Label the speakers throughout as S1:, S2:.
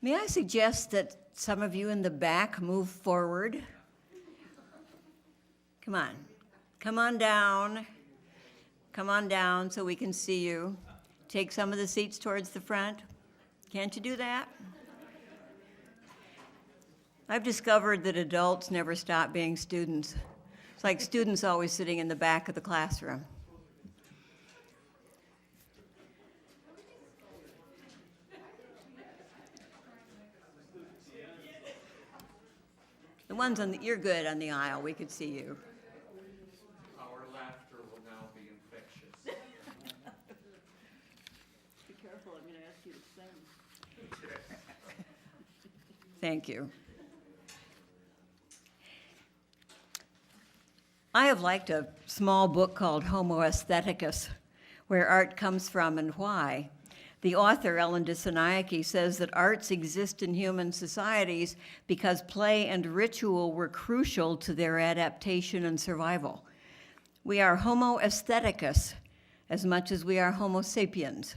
S1: May I suggest that some of you in the back move forward? Come on. Come on down. Come on down so we can see you. Take some of the seats towards the front. Can't you do that? I've discovered that adults never stop being students. It's like students always sitting in the back of the classroom. The ones you're good on the aisle, we could see you.
S2: Our laughter will now be infectious.
S3: Be careful, I'm gonna ask you to sing.
S1: Thank you. I have liked a small book called Homo Aestheticus, Where Art Comes From and Why. The author, Ellen Dissanayake, says that arts exist in human societies because play and ritual were crucial to their adaptation and survival. We are Homo Aestheticus as much as we are Homo sapiens.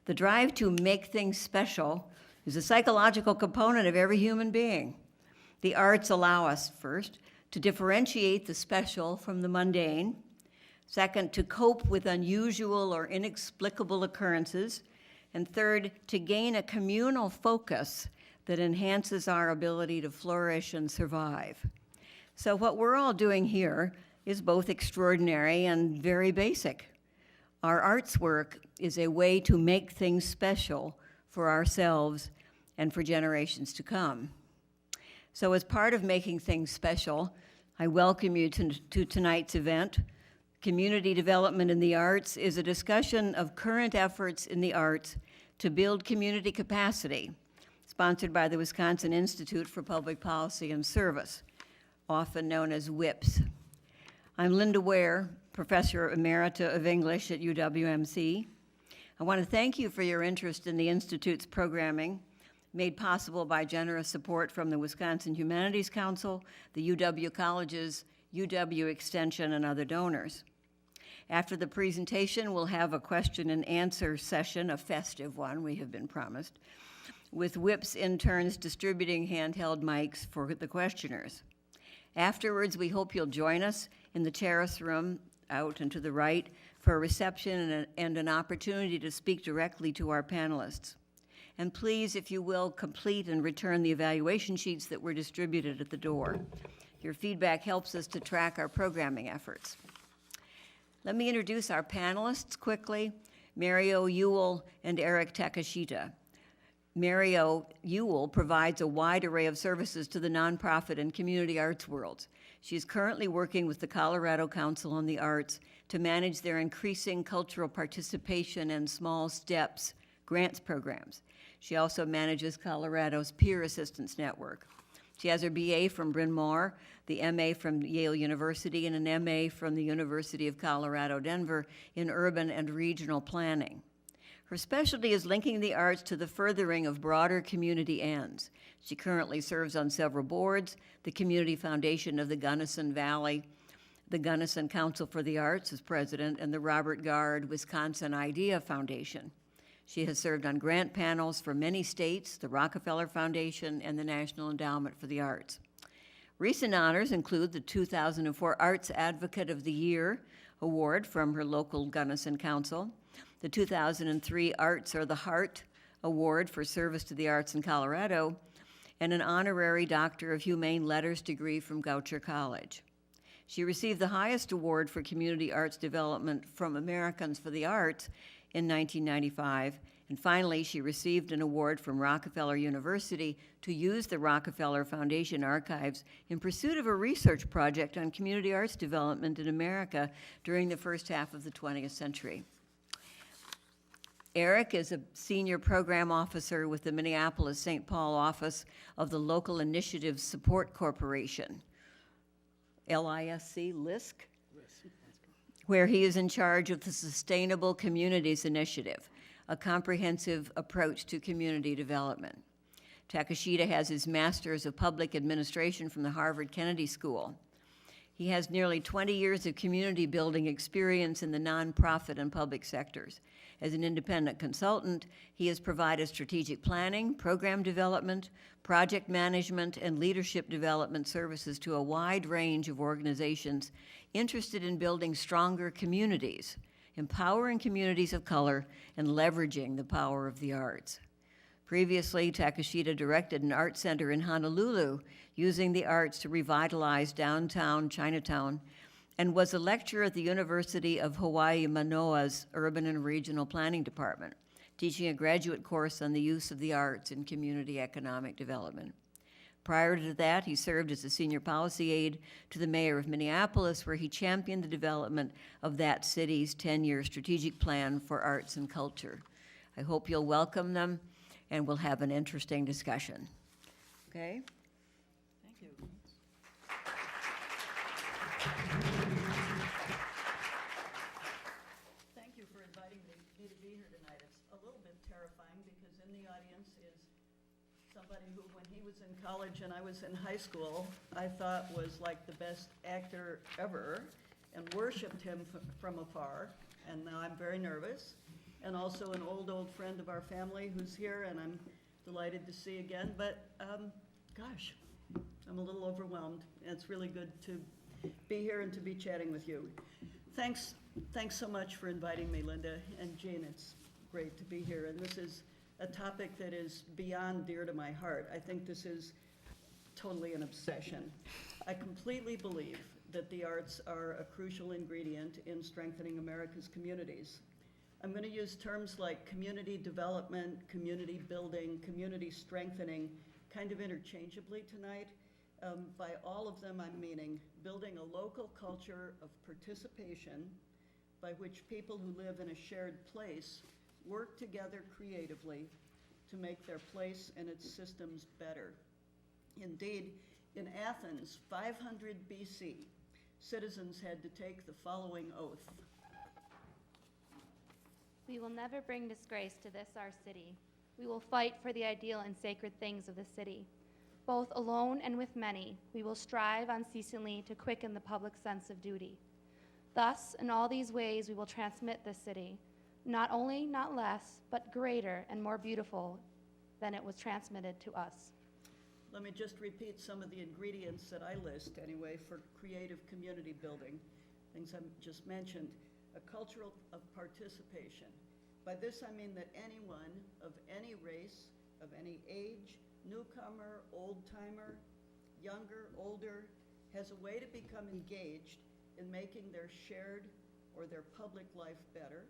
S1: The drive to make things special is a psychological component of every human being. The arts allow us, first, to differentiate the special from the mundane. Second, to cope with unusual or inexplicable occurrences. And third, to gain a communal focus that enhances our ability to flourish and survive. So what we're all doing here is both extraordinary and very basic. Our arts work is a way to make things special for ourselves and for generations to come. So as part of making things special, I welcome you to tonight's event. Community Development in the Arts is a discussion of current efforts in the arts to build community capacity, sponsored by the Wisconsin Institute for Public Policy and Service, often known as WIPS. I'm Linda Ware, Professor Emerita of English at UWMC. I want to thank you for your interest in the Institute's programming, made possible by generous support from the Wisconsin Humanities Council, the UW Colleges, UW Extension, and other donors. After the presentation, we'll have a question and answer session, a festive one, we have been promised, with WIPS interns distributing handheld mics for the questioners. Afterwards, we hope you'll join us in the terrace room out and to the right for a reception and an opportunity to speak directly to our panelists. And please, if you will, complete and return the evaluation sheets that were distributed at the door. Your feedback helps us to track our programming efforts. Let me introduce our panelists quickly, Mario Ewell and Eric Takashita. Mario Ewell provides a wide array of services to the nonprofit and community arts worlds. She's currently working with the Colorado Council on the Arts to manage their increasing cultural participation and Small Steps grants programs. She also manages Colorado's Peer Assistance Network. She has her BA from Bryn Mawr, the MA from Yale University, and an MA from the University of Colorado, Denver in urban and regional planning. Her specialty is linking the arts to the furthering of broader community ends. She currently serves on several boards, the Community Foundation of the Gunnison Valley, the Gunnison Council for the Arts as president, and the Robert Gard Wisconsin Idea Foundation. She has served on grant panels for many states, the Rockefeller Foundation, and the National Endowment for the Arts. Recent honors include the 2004 Arts Advocate of the Year Award from her local Gunnison Council, the 2003 Arts Are the Heart Award for Service to the Arts in Colorado, and an honorary Doctor of Humane Letters degree from Goucher College. She received the highest award for community arts development from Americans for the Arts in 1995, and finally she received an award from Rockefeller University to use the Rockefeller Foundation archives in pursuit of a research project on community arts development in America during the first half of the 20th century. Eric is a senior program officer with the Minneapolis-St. Paul office of the Local Initiative Support Corporation, LISC, where he is in charge of the Sustainable Communities Initiative, a comprehensive approach to community development. Takashita has his Master's of Public Administration from the Harvard Kennedy School. He has nearly 20 years of community building experience in the nonprofit and public sectors. As an independent consultant, he has provided strategic planning, program development, project management, and leadership development services to a wide range of organizations interested in building stronger communities, empowering communities of color, and leveraging the power of the arts. Previously, Takashita directed an art center in Honolulu, using the arts to revitalize downtown Chinatown, and was a lecturer at the University of Hawaii Manoa's Urban and Regional Planning Department, teaching a graduate course on the use of the arts in community economic development. Prior to that, he served as a senior policy aide to the mayor of Minneapolis, where he championed the development of that city's 10-year strategic plan for arts and culture. I hope you'll welcome them, and we'll have an interesting discussion. Okay?
S3: Thank you. Thank you for inviting me to be here tonight. It's a little bit terrifying because in the audience is somebody who, when he was in college and I was in high school, I thought was like the best actor ever and worshiped him from afar. And now I'm very nervous. And also an old friend of our family who's here, and I'm delighted to see again. But gosh, I'm a little overwhelmed. It's really good to be here and to be chatting with you. Thanks so much for inviting me, Linda and Jean. It's great to be here. And this is a topic that is beyond dear to my heart. I think this is totally an obsession. I completely believe that the arts are a crucial ingredient in strengthening America's communities. I'm going to use terms like community development, community building, community strengthening, kind of interchangeably tonight. By all of them, I'm meaning building a local culture of participation by which people who live in a shared place work together creatively to make their place and its systems better. Indeed, in Athens, 500 BC, citizens had to take the following oath.
S4: We will never bring disgrace to this our city. We will fight for the ideal and sacred things of the city. Both alone and with many, we will strive unceasingly to quicken the public sense of duty. Thus, in all these ways, we will transmit this city, not only not less, but greater and more beautiful than it was transmitted to us.
S3: Let me just repeat some of the ingredients that I list anyway for creative community building, things I just mentioned. A culture of participation. By this I mean that anyone of any race, of any age, newcomer, old-timer, younger, older, has a way to become engaged in making their shared or their public life better,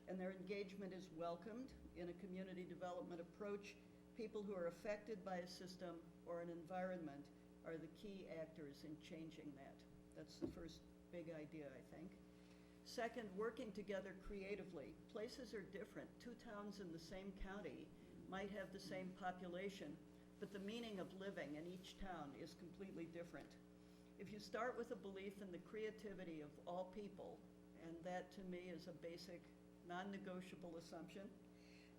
S3: and their engagement is welcomed in a community development approach. People who are affected by a system or an environment are the key actors in changing that. That's the first big idea, I think. Second, working together creatively. Places are different. Two towns in the same county might have the same population, but the meaning of living in each town is completely different. If you start with a belief in the creativity of all people, and that to me is a basic, non-negotiable assumption,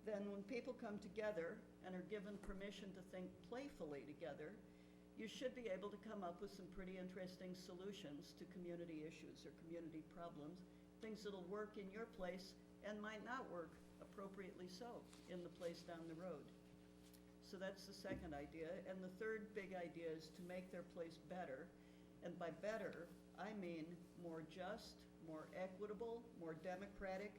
S3: then when people come together and are given permission to think playfully together, you should be able to come up with some pretty interesting solutions to community issues or community problems, things that'll work in your place and might not work appropriately so in the place down the road. So that's the second idea. And the third big idea is to make their place better. And by better, I mean more just, more equitable, more democratic.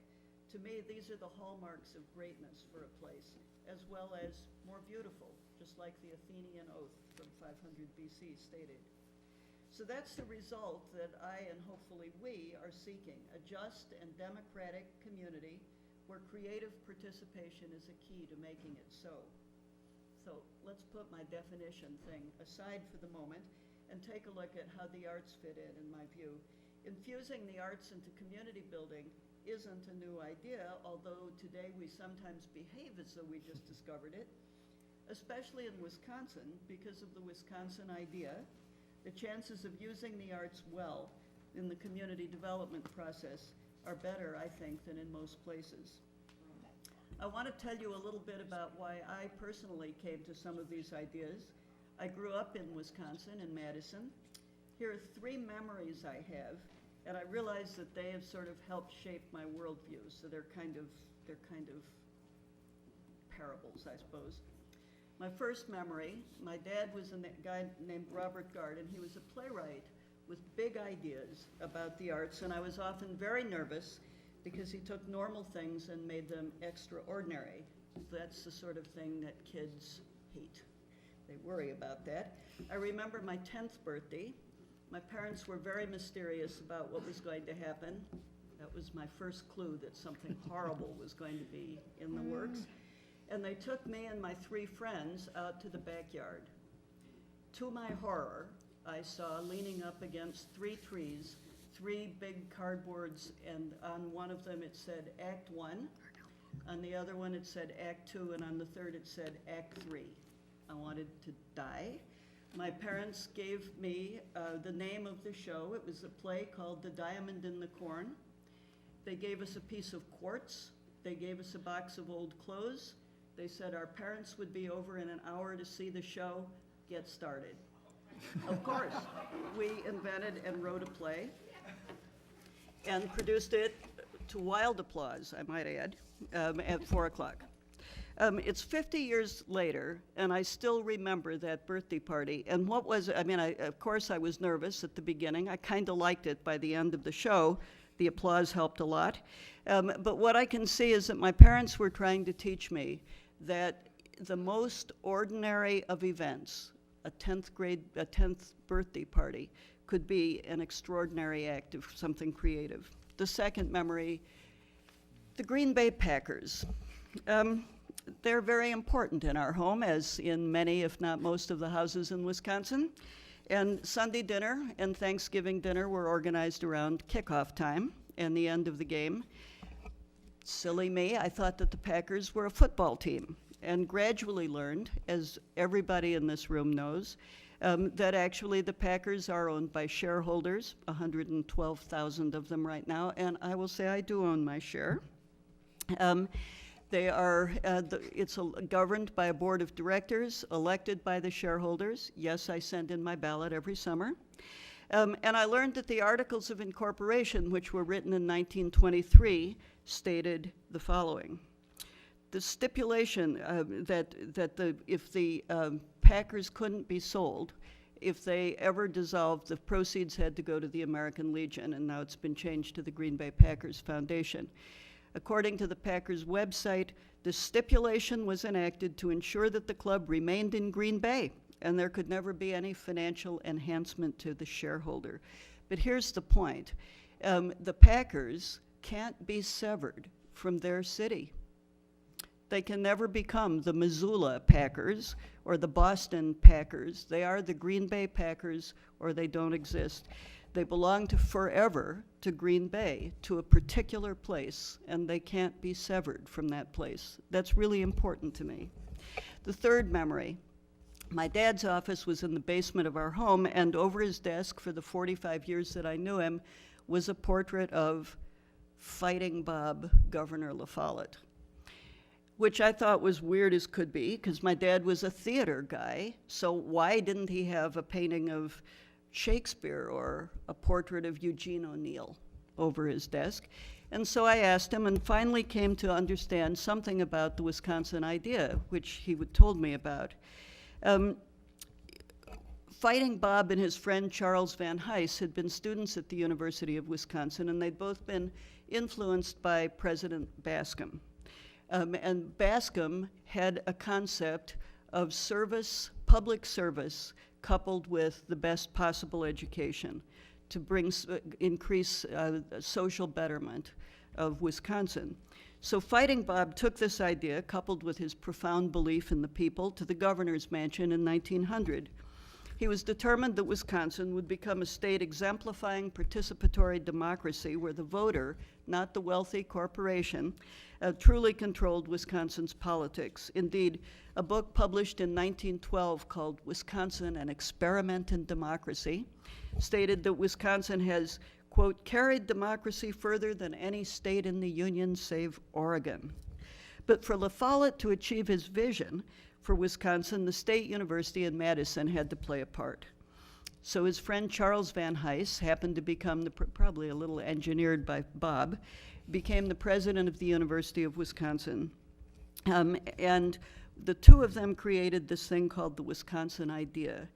S3: To me, these are the hallmarks of greatness for a place, as well as more beautiful, just like the Athenian oath from 500 BC stated. So that's the result that I, and hopefully we, are seeking, a just and democratic community where creative participation is a key to making it so. So let's put my definition thing aside for the moment and take a look at how the arts fit in my view. Infusing the arts into community building isn't a new idea, although today we sometimes behave as though we just discovered it, especially in Wisconsin, because of the Wisconsin idea. The chances of using the arts well in the community development process are better, I think, than in most places. I want to tell you a little bit about why I personally came to some of these ideas. I grew up in Wisconsin, in Madison. Here are 3 memories I have, and I realize that they have sort of helped shape my worldview, so they're kind of parables, I suppose. My first memory, my dad was a guy named Robert Gard, and he was a playwright with big ideas about the arts, and I was often very nervous because he took normal things and made them extraordinary. That's the sort of thing that kids hate. They worry about that. I remember my 10th birthday. My parents were very mysterious about what was going to happen. That was my first clue that something horrible was going to be in the works. And they took me and my 3 friends out to the backyard. To my horror, I saw leaning up against 3 trees, 3 big cardboards, and on one of them it said Act 1, on the other one it said Act 2, and on the third it said Act 3. I wanted to die. My parents gave me the name of the show. It was a play called The Diamond in the Corn. They gave us a piece of quartz. They gave us a box of old clothes. They said our parents would be over in an hour to see the show. Get started. Of course, we invented and wrote a play and produced it to wild applause, I might add, at 4 o'clock. It's 50 years later, and I still remember that birthday party. And what was, of course I was nervous at the beginning. I kind of liked it by the end of the show. The applause helped a lot. But what I can see is that my parents were trying to teach me that the most ordinary of events, a 10th birthday party, could be an extraordinary act of something creative. The second memory, the Green Bay Packers. They're very important in our home, as in many, if not most, of the houses in Wisconsin. And Sunday dinner and Thanksgiving dinner were organized around kickoff time and the end of the game. Silly me, I thought that the Packers were a football team, and gradually learned, as everybody in this room knows, that actually the Packers are owned by shareholders, 112,000 of them right now, and I will say I do own my share. They are, it's governed by a board of directors, elected by the shareholders. Yes, I send in my ballot every summer. And I learned that the Articles of Incorporation, which were written in 1923, stated the following. The stipulation if the Packers couldn't be sold, if they ever dissolved, the proceeds had to go to the American Legion, and now it's been changed to the Green Bay Packers Foundation. According to the Packers website, the stipulation was enacted to ensure that the club remained in Green Bay, and there could never be any financial enhancement to the shareholder. But here's the point. The Packers can't be severed from their city. They can never become the Missoula Packers or the Boston Packers. They are the Green Bay Packers, or they don't exist. They belong forever to Green Bay, to a particular place, and they can't be severed from that place. That's really important to me. The third memory, my dad's office was in the basement of our home, and over his desk for the 45 years that I knew him was a portrait of Fighting Bob, Governor La Follette, which I thought was weird as could be, because my dad was a theater guy, so why didn't he have a painting of Shakespeare or a portrait of Eugene O'Neill over his desk? And so I asked him and finally came to understand something about the Wisconsin idea, which he told me about. Fighting Bob and his friend Charles Van Hise had been students at the University of Wisconsin, and they'd both been influenced by President Bascom. And Bascom had a concept of service, public service, coupled with the best possible education to increase social betterment of Wisconsin. So Fighting Bob took this idea, coupled with his profound belief in the people, to the governor's mansion in 1900. He was determined that Wisconsin would become a state exemplifying participatory democracy where the voter, not the wealthy corporation, truly controlled Wisconsin's politics. Indeed, a book published in 1912 called Wisconsin, an Experiment in Democracy, stated that Wisconsin has, quote, carried democracy further than any state in the Union save Oregon. But for La Follette to achieve his vision for Wisconsin, the State University in Madison had to play a part. So his friend Charles Van Hise happened to become probably a little engineered by Bob, became the president of the University of Wisconsin. And the two of them created this thing called the Wisconsin Idea.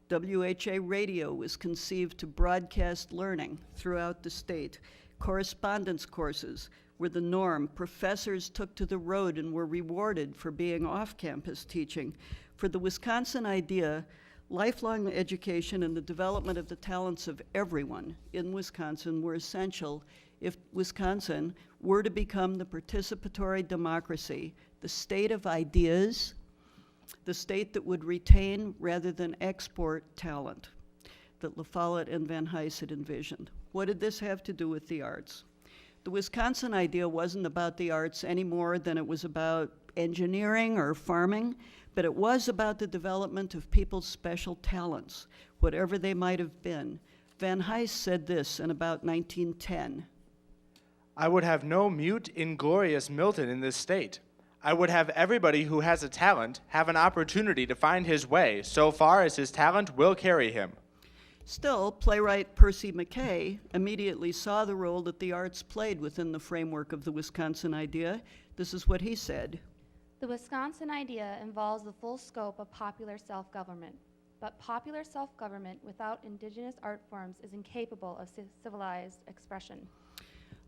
S3: WHA Radio was conceived to broadcast learning throughout the state. Correspondence courses were the norm. Professors took to the road and were rewarded for being off-campus teaching. For the Wisconsin Idea, lifelong education and the development of the talents of everyone in Wisconsin were essential if Wisconsin were to become the participatory democracy, the state of ideas, the state that would retain rather than export talent that La Follette and Van Hise had envisioned. What did this have to do with the arts? The Wisconsin Idea wasn't about the arts any more than it was about engineering or farming, but it was about the development of people's special talents, whatever they might have been. Van Hise said this in about 1910.
S5: I would have no mute, inglorious Milton in this state. I would have everybody who has a talent have an opportunity to find his way so far as his talent will carry him.
S3: Still, playwright Percy MacKay immediately saw the role that the arts played within the framework of the Wisconsin Idea. This is what he said.
S4: The Wisconsin Idea involves the full scope of popular self-government, but popular self-government without indigenous art forms is incapable of civilized expression.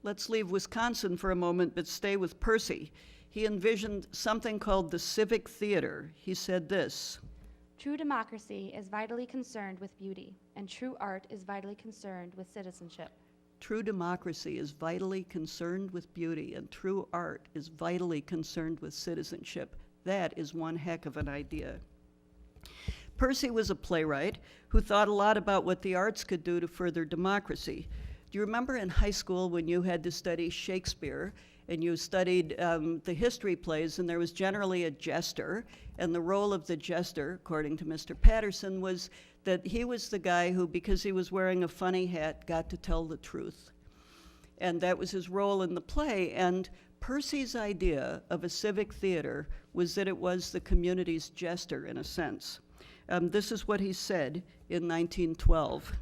S3: Let's leave Wisconsin for a moment, but stay with Percy. He envisioned something called the civic theater. He said this.
S4: True democracy is vitally concerned with beauty, and true art is vitally concerned with citizenship.
S3: True democracy is vitally concerned with beauty, and true art is vitally concerned with citizenship. That is one heck of an idea. Percy was a playwright who thought a lot about what the arts could do to further democracy. Do you remember in high school when you had to study Shakespeare and you studied the history plays, and there was generally a jester, and the role of the jester, according to Mr. Patterson, was that he was the guy who, because he was wearing a funny hat, got to tell the truth. And that was his role in the play. And Percy's idea of a civic theater was that it was the community's jester, in a sense. This is what he said in 1912.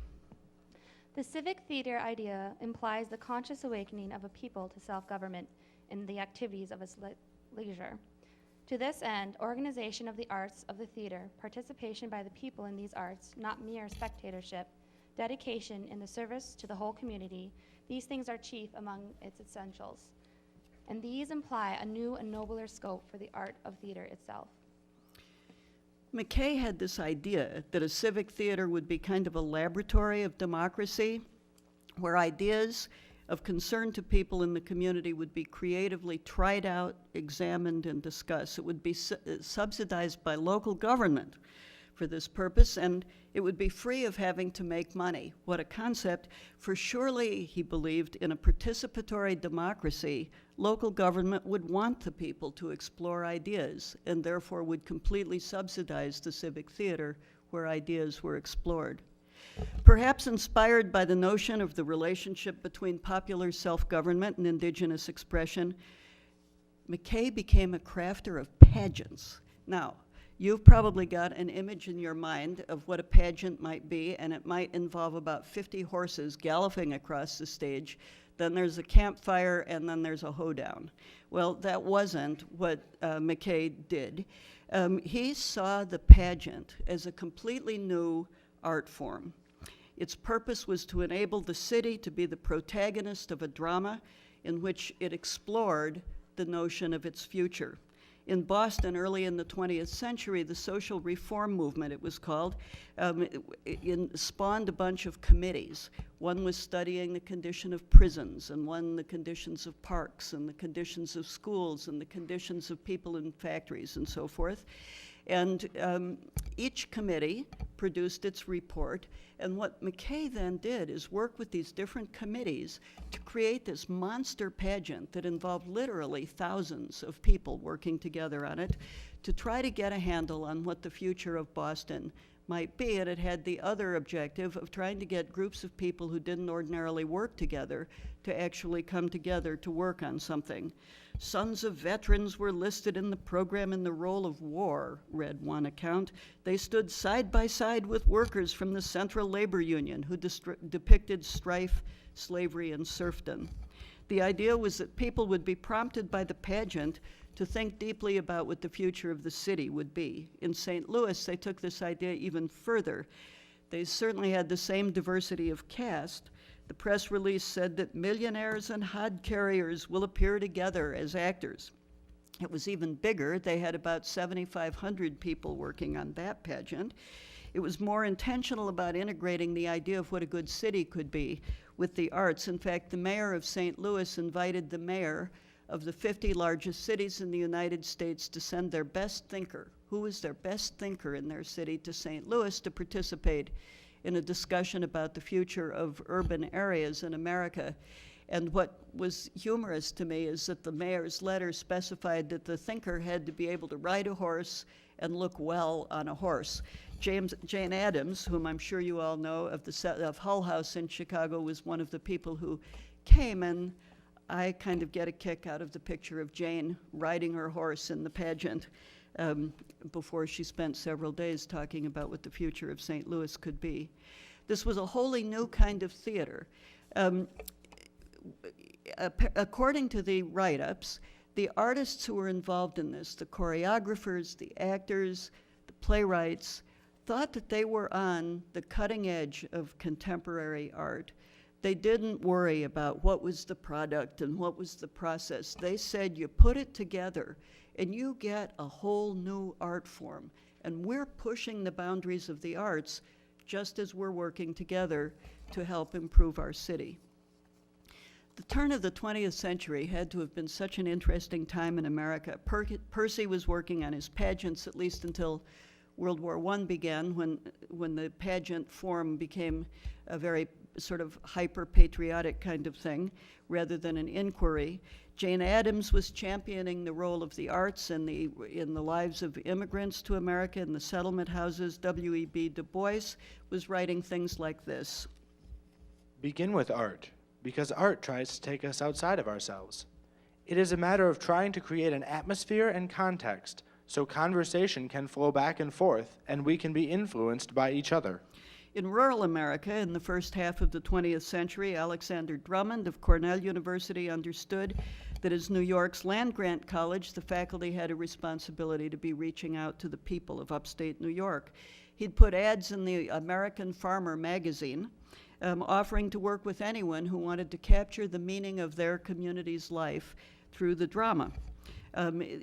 S4: The civic theater idea implies the conscious awakening of a people to self-government in the activities of its leisure. To this end, organization of the arts of the theater, participation by the people in these arts, not mere spectatorship, dedication in the service to the whole community, these things are chief among its essentials. And these imply a new and nobler scope for the art of theater itself.
S3: MacKay had this idea that a civic theater would be kind of a laboratory of democracy, where ideas of concern to people in the community would be creatively tried out, examined, and discussed. It would be subsidized by local government for this purpose, and it would be free of having to make money. What a concept, for surely, he believed, in a participatory democracy, local government would want the people to explore ideas, and therefore would completely subsidize the civic theater where ideas were explored. Perhaps inspired by the notion of the relationship between popular self-government and indigenous expression, MacKay became a crafter of pageants. Now, you've probably got an image in your mind of what a pageant might be, and it might involve about 50 horses galloping across the stage. Then there's a campfire, and then there's a hoedown. Well, that wasn't what MacKay did. He saw the pageant as a completely new art form. Its purpose was to enable the city to be the protagonist of a drama in which it explored the notion of its future. In Boston, early in the 20th century, the social reform movement, it was called, spawned a bunch of committees. One was studying the condition of prisons, and one the conditions of parks, and the conditions of schools, and the conditions of people in factories, and so forth. And each committee produced its report, and what MacKay then did is work with these different committees to create this monster pageant that involved literally thousands of people working together on it to try to get a handle on what the future of Boston might be, and it had the other objective of trying to get groups of people who didn't ordinarily work together to actually come together to work on something. Sons of veterans were listed in the program in the role of war, read one account. They stood side by side with workers from the Central Labor Union who depicted strife, slavery, and serfdom. The idea was that people would be prompted by the pageant to think deeply about what the future of the city would be. In St. Louis, they took this idea even further. They certainly had the same diversity of cast. The press release said that millionaires and hod carriers will appear together as actors. It was even bigger. They had about 7,500 people working on that pageant. It was more intentional about integrating the idea of what a good city could be with the arts. In fact, the mayor of St. Louis invited the mayor of the 50 largest cities in the United States to send their best thinker, who was their best thinker in their city, to St. Louis to participate in a discussion about the future of urban areas in America. And what was humorous to me is that the mayor's letter specified that the thinker had to be able to ride a horse and look well on a horse. Jane Addams, whom I'm sure you all know, of Hull House in Chicago, was one of the people who came, and I kind of get a kick out of the picture of Jane riding her horse in the pageant before she spent several days talking about what the future of St. Louis could be. This was a wholly new kind of theater. According to the write-ups, the artists who were involved in this, the choreographers, the actors, the playwrights, thought that they were on the cutting edge of contemporary art. They didn't worry about what was the product and what was the process. They said you put it together and you get a whole new art form. And we're pushing the boundaries of the arts just as we're working together to help improve our city. The turn of the 20th century had to have been such an interesting time in America. Percy was working on his pageants, at least until World War I began, when the pageant form became a very sort of hyper-patriotic kind of thing, rather than an inquiry. Jane Addams was championing the role of the arts in the lives of immigrants to America in the settlement houses. W.E.B. Du Bois was writing things like this.
S5: Begin with art, because art tries to take us outside of ourselves. It is a matter of trying to create an atmosphere and context so conversation can flow back and forth and we can be influenced by each other.
S3: In rural America, in the first half of the 20th century, Alexander Drummond of Cornell University understood that as New York's land-grant college, the faculty had a responsibility to be reaching out to the people of upstate New York. He'd put ads in the American Farmer magazine, offering to work with anyone who wanted to capture the meaning of their community's life through the drama.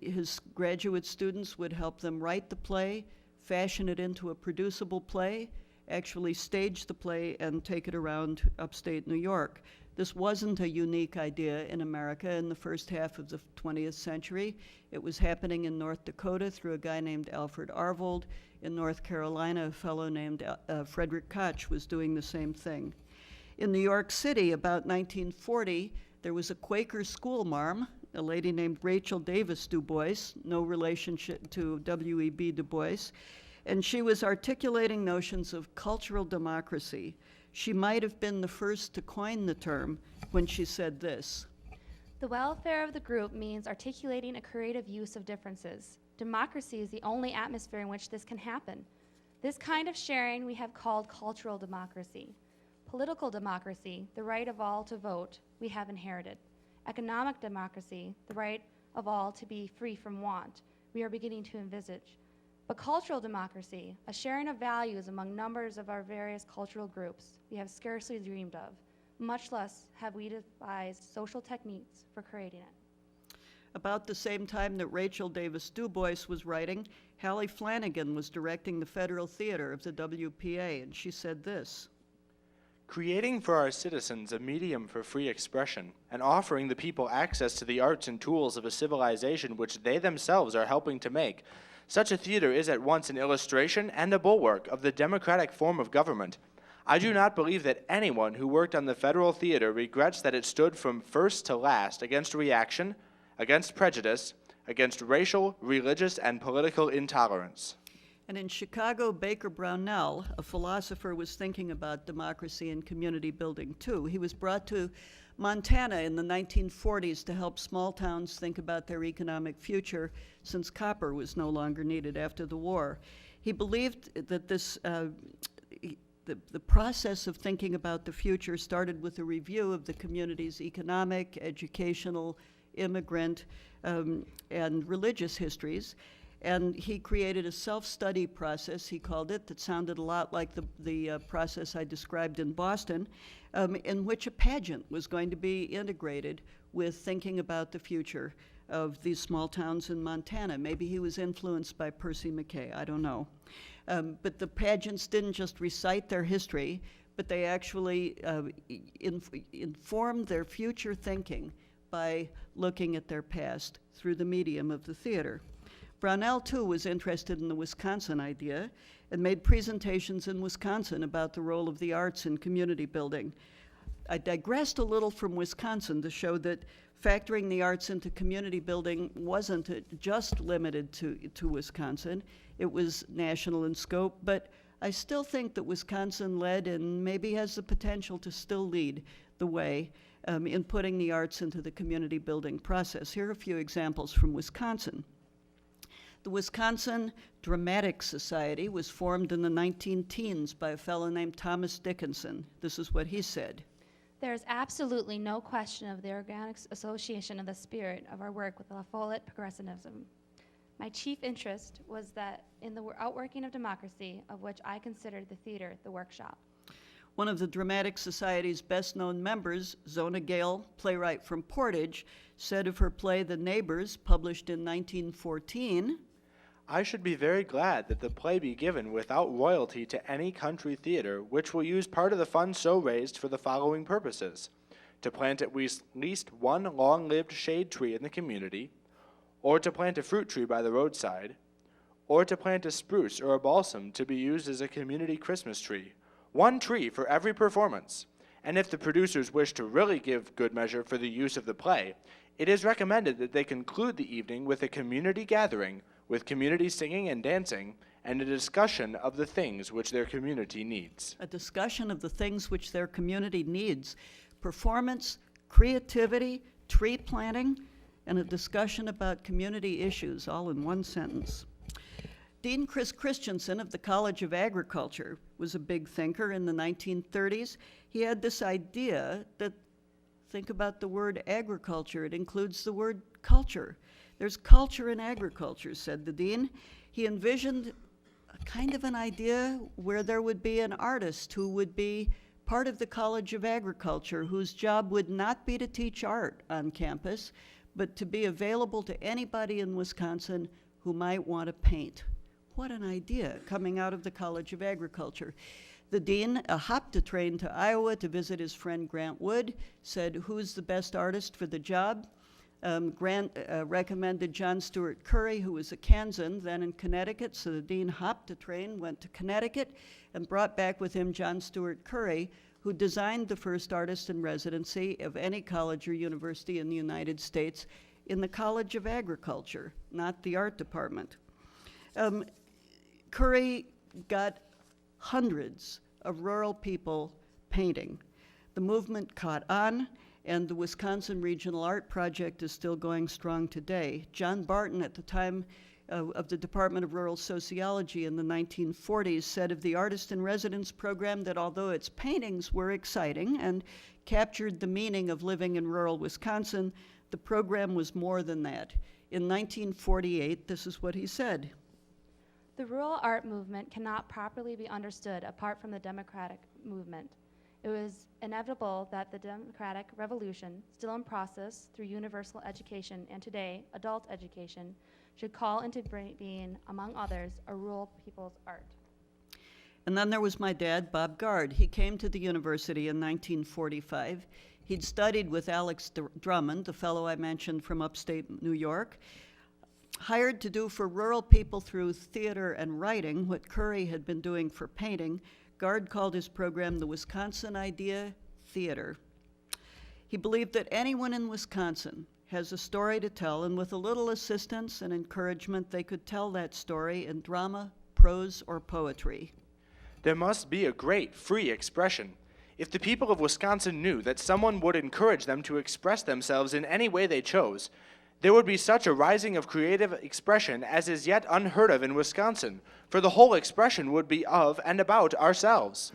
S3: His graduate students would help them write the play, fashion it into a producible play, actually stage the play and take it around upstate New York. This wasn't a unique idea in America in the first half of the 20th century. It was happening in North Dakota through a guy named Alfred Arvold. In North Carolina, a fellow named Frederick Koch was doing the same thing. In New York City, about 1940, there was a Quaker schoolmarm, a lady named Rachel Davis Du Bois, no relationship to W.E.B. Du Bois, and she was articulating notions of cultural democracy. She might have been the first to coin the term when she said this.
S4: The welfare of the group means articulating a creative use of differences. Democracy is the only atmosphere in which this can happen. This kind of sharing we have called cultural democracy. Political democracy, the right of all to vote, we have inherited. Economic democracy, the right of all to be free from want, we are beginning to envisage. But cultural democracy, a sharing of values among numbers of our various cultural groups, we have scarcely dreamed of, much less have we devised social techniques for creating it.
S3: About the same time that Rachel Davis Du Bois was writing, Hallie Flanagan was directing the Federal Theater of the WPA, and she said this.
S5: Creating for our citizens a medium for free expression and offering the people access to the arts and tools of a civilization which they themselves are helping to make, such a theater is at once an illustration and a bulwark of the democratic form of government. I do not believe that anyone who worked on the Federal Theater regrets that it stood from first to last against reaction, against prejudice, against racial, religious, and political intolerance.
S3: And in Chicago, Baker Brownell, a philosopher, was thinking about democracy and community building too. He was brought to Montana in the 1940s to help small towns think about their economic future since copper was no longer needed after the war. He believed that the process of thinking about the future started with a review of the community's economic, educational, immigrant, and religious histories. And he created a self-study process, he called it, that sounded a lot like the process I described in Boston, in which a pageant was going to be integrated with thinking about the future of these small towns in Montana. Maybe he was influenced by Percy MacKay, I don't know. But the pageants didn't just recite their history, but they actually informed their future thinking by looking at their past through the medium of the theater. Brownell, too, was interested in the Wisconsin idea and made presentations in Wisconsin about the role of the arts in community building. I digressed a little from Wisconsin to show that factoring the arts into community building wasn't just limited to Wisconsin. It was national in scope, but I still think that Wisconsin led and maybe has the potential to still lead the way in putting the arts into the community building process. Here are a few examples from Wisconsin. The Wisconsin Dramatic Society was formed in the 19-teens by a fellow named Thomas Dickinson. This is what he said.
S4: There is absolutely no question of the organic association of the spirit of our work with La Follette progressivism. My chief interest was that in the outworking of democracy, of which I considered the theater the workshop.
S3: One of the Dramatic Society's best-known members, Zona Gale, playwright from Portage, said of her play The Neighbors, published in 1914,
S5: I should be very glad that the play be given without royalty to any country theater which will use part of the funds so raised for the following purposes: to plant at least one long-lived shade tree in the community, or to plant a fruit tree by the roadside, or to plant a spruce or a balsam to be used as a community Christmas tree. One tree for every performance. And if the producers wish to really give good measure for the use of the play, it is recommended that they conclude the evening with a community gathering, with community singing and dancing, and a discussion of the things which their community needs.
S3: a discussion of the things which their community needs: performance, creativity, tree planting, and a discussion about community issues, all in one sentence. Dean Chris Christensen of the College of Agriculture was a big thinker in the 1930s. He had this idea that, think about the word agriculture, it includes the word culture. There's culture in agriculture, said the dean. He envisioned a kind of an idea where there would be an artist who would be part of the College of Agriculture, whose job would not be to teach art on campus, but to be available to anybody in Wisconsin who might want to paint. What an idea coming out of the College of Agriculture. The dean hopped a train to Iowa to visit his friend Grant Wood, said, who's the best artist for the job? Grant recommended John Stewart Curry, who was a Kansan, then in Connecticut, so the dean hopped a train, went to Connecticut, and brought back with him John Stewart Curry, who designed the first artist in residency of any college or university in the United States in the College of Agriculture, not the art department. Curry got hundreds of rural people painting. The movement caught on, and the Wisconsin Regional Art Project is still going strong today. John Barton, at the time of the Department of Rural Sociology in the 1940s, said of the Artist in Residence program that although its paintings were exciting and captured the meaning of living in rural Wisconsin, the program was more than that. In 1948, this is what he said.
S4: The rural art movement cannot properly be understood apart from the democratic movement. It was inevitable that the democratic revolution, still in process through universal education and today adult education, should call into being, among others, a rural people's art.
S3: And then there was my dad, Bob Gard. He came to the university in 1945. He'd studied with Alex Drummond, the fellow I mentioned from upstate New York. Hired to do for rural people through theater and writing what Curry had been doing for painting, Gard called his program the Wisconsin Idea Theater. He believed that anyone in Wisconsin has a story to tell, and with a little assistance and encouragement, they could tell that story in drama, prose or poetry.
S5: There must be a great free expression. If the people of Wisconsin knew that someone would encourage them to express themselves in any way they chose, there would be such a rising of creative expression as is yet unheard of in Wisconsin, for the whole expression would be of and about ourselves.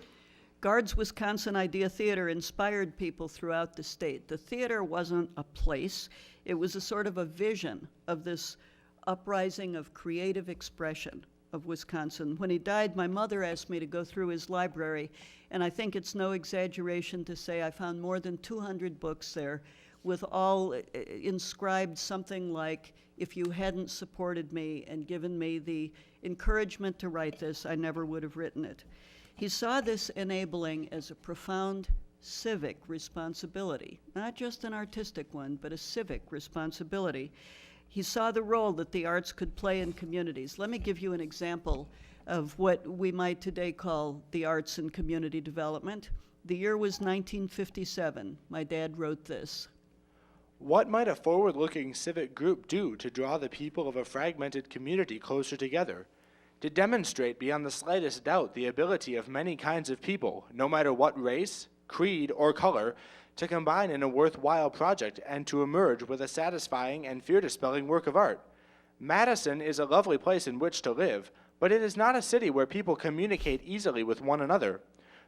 S3: Guard's Wisconsin Idea Theater inspired people throughout the state. The theater wasn't a place, it was a sort of a vision of this uprising of creative expression of Wisconsin. When he died, my mother asked me to go through his library, and I think it's no exaggeration to say I found more than 200 books there with all inscribed something like, if you hadn't supported me and given me the encouragement to write this, I never would have written it. He saw this enabling as a profound civic responsibility, not just an artistic one, but a civic responsibility. He saw the role that the arts could play in communities. Let me give you an example of what we might today call the arts and community development. The year was 1957. My dad wrote this.
S5: What might a forward-looking civic group do to draw the people of a fragmented community closer together? To demonstrate beyond the slightest doubt the ability of many kinds of people, no matter what race, creed, or color, to combine in a worthwhile project and to emerge with a satisfying and fear-dispelling work of art. Madison is a lovely place in which to live, but it is not a city where people communicate easily with one another.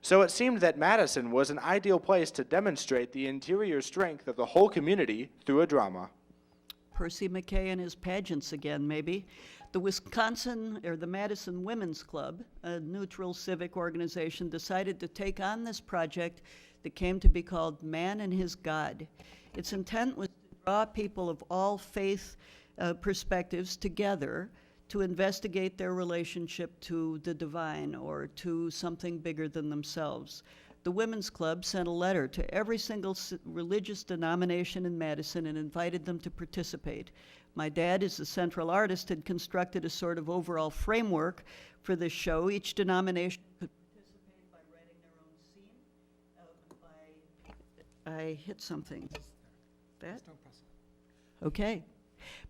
S5: So it seemed that Madison was an ideal place to demonstrate the interior strength of the whole community through a drama.
S3: Percy McKay and his pageants again, maybe. The Madison Women's Club, a neutral civic organization, decided to take on this project that came to be called Man and His God. Its intent was to draw people of all faith perspectives together to investigate their relationship to the divine or to something bigger than themselves. The Women's Club sent a letter to every single religious denomination in Madison and invited them to participate. My dad, as the central artist, had constructed a sort of overall framework for this show. Each denomination could participate by writing their own scene. I hit something. That? Okay.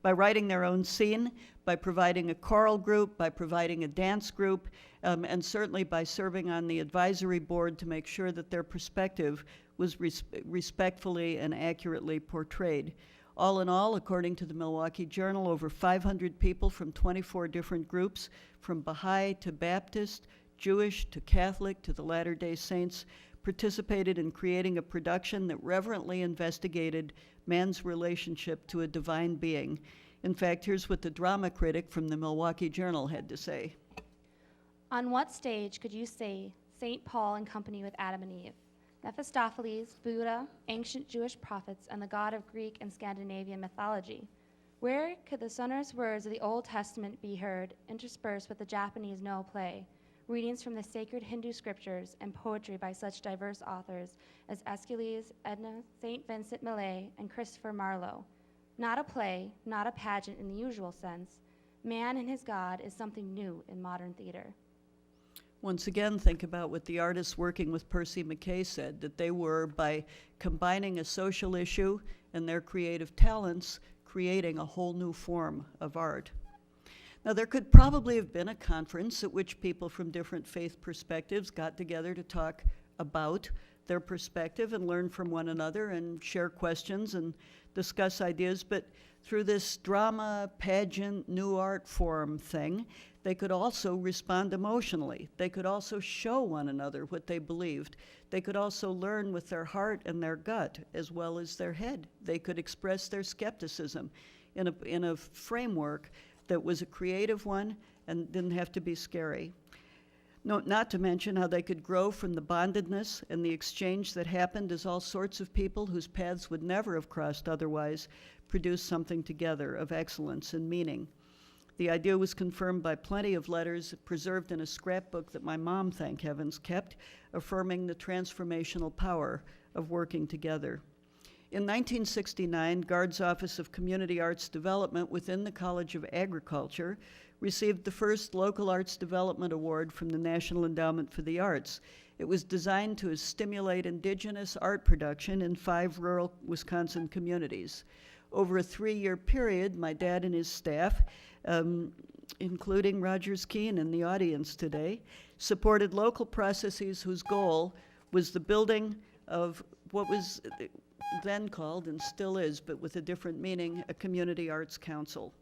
S3: By writing their own scene, by providing a choral group, by providing a dance group, and certainly by serving on the advisory board to make sure that their perspective was respectfully and accurately portrayed. All in all, according to the Milwaukee Journal, over 500 people from 24 different groups, from Baha'i to Baptist, Jewish to Catholic to the Latter-day Saints, participated in creating a production that reverently investigated man's relationship to a divine being. In fact, here's what the drama critic from the Milwaukee Journal had to say.
S4: On what stage could you say St. Paul in company with Adam and Eve, Mephistopheles, Buddha, ancient Jewish prophets, and the god of Greek and Scandinavian mythology? Where could the sonorous words of the Old Testament be heard, interspersed with the Japanese no play, readings from the sacred Hindu scriptures, and poetry by such diverse authors as Aeschylus, Edna, St. Vincent Millay, and Christopher Marlowe? Not a play, not a pageant in the usual sense. Man and his God is something new in modern theater.
S3: Once again, think about what the artists working with Percy McKay said, that they were, by combining a social issue and their creative talents, creating a whole new form of art. Now, there could probably have been a conference at which people from different faith perspectives got together to talk about their perspective and learn from one another and share questions and discuss ideas, but through this drama, pageant, new art form thing, they could also respond emotionally. They could also show one another what they believed. They could also learn with their heart and their gut as well as their head. They could express their skepticism in a framework that was a creative one and didn't have to be scary. No, not to mention how they could grow from the bondedness and the exchange that happened as all sorts of people whose paths would never have crossed otherwise produced something together of excellence and meaning. The idea was confirmed by plenty of letters preserved in a scrapbook that my mom, thank heavens, kept, affirming the transformational power of working together. In 1969, Guard's Office of Community Arts Development within the College of Agriculture received the first Local Arts Development Award from the National Endowment for the Arts. It was designed to stimulate indigenous art production in 5 rural Wisconsin communities. Over a 3-year period, my dad and his staff including Rogers Keene in the audience today, supported local processes whose goal was the building of what was then called, and still is, but with a different meaning, a community arts council.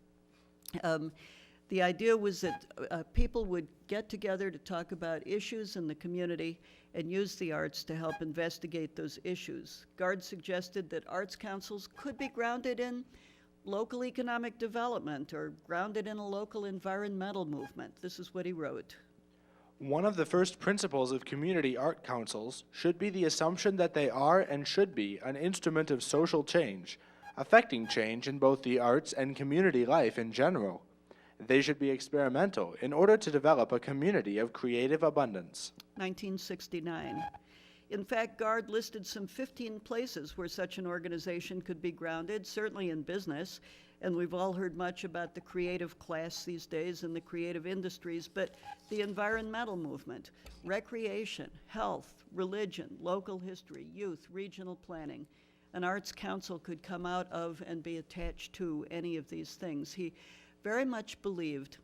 S3: The idea was that people would get together to talk about issues in the community and use the arts to help investigate those issues. Gard suggested that arts councils could be grounded in local economic development or grounded in a local environmental movement. This is what he wrote.
S5: One of the first principles of community art councils should be the assumption that they are and should be an instrument of social change, affecting change in both the arts and community life in general. They should be experimental in order to develop a community of creative abundance.
S3: 1969. In fact, Gard listed some 15 places where such an organization could be grounded, certainly in business, and we've all heard much about the creative class these days and the creative industries, but the environmental movement, recreation, health, religion, local history, youth, regional planning. An arts council could come out of and be attached to any of these things. He very much believed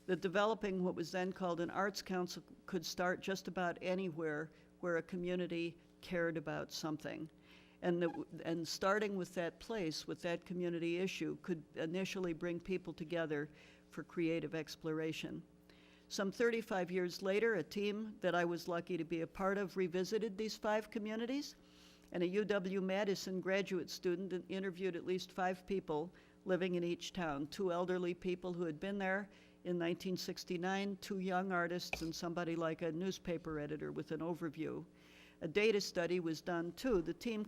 S3: that developing what was then called an arts council could start just about anywhere where a community cared about something. And starting with that place, with that community issue, could initially bring people together for creative exploration. Some 35 years later, a team that I was lucky to be a part of revisited these 5 communities, and a UW-Madison graduate student interviewed at least 5 people living in each town, 2 elderly people who had been there in 1969, 2 young artists, and somebody like a newspaper editor with an overview. A data study was done too. The team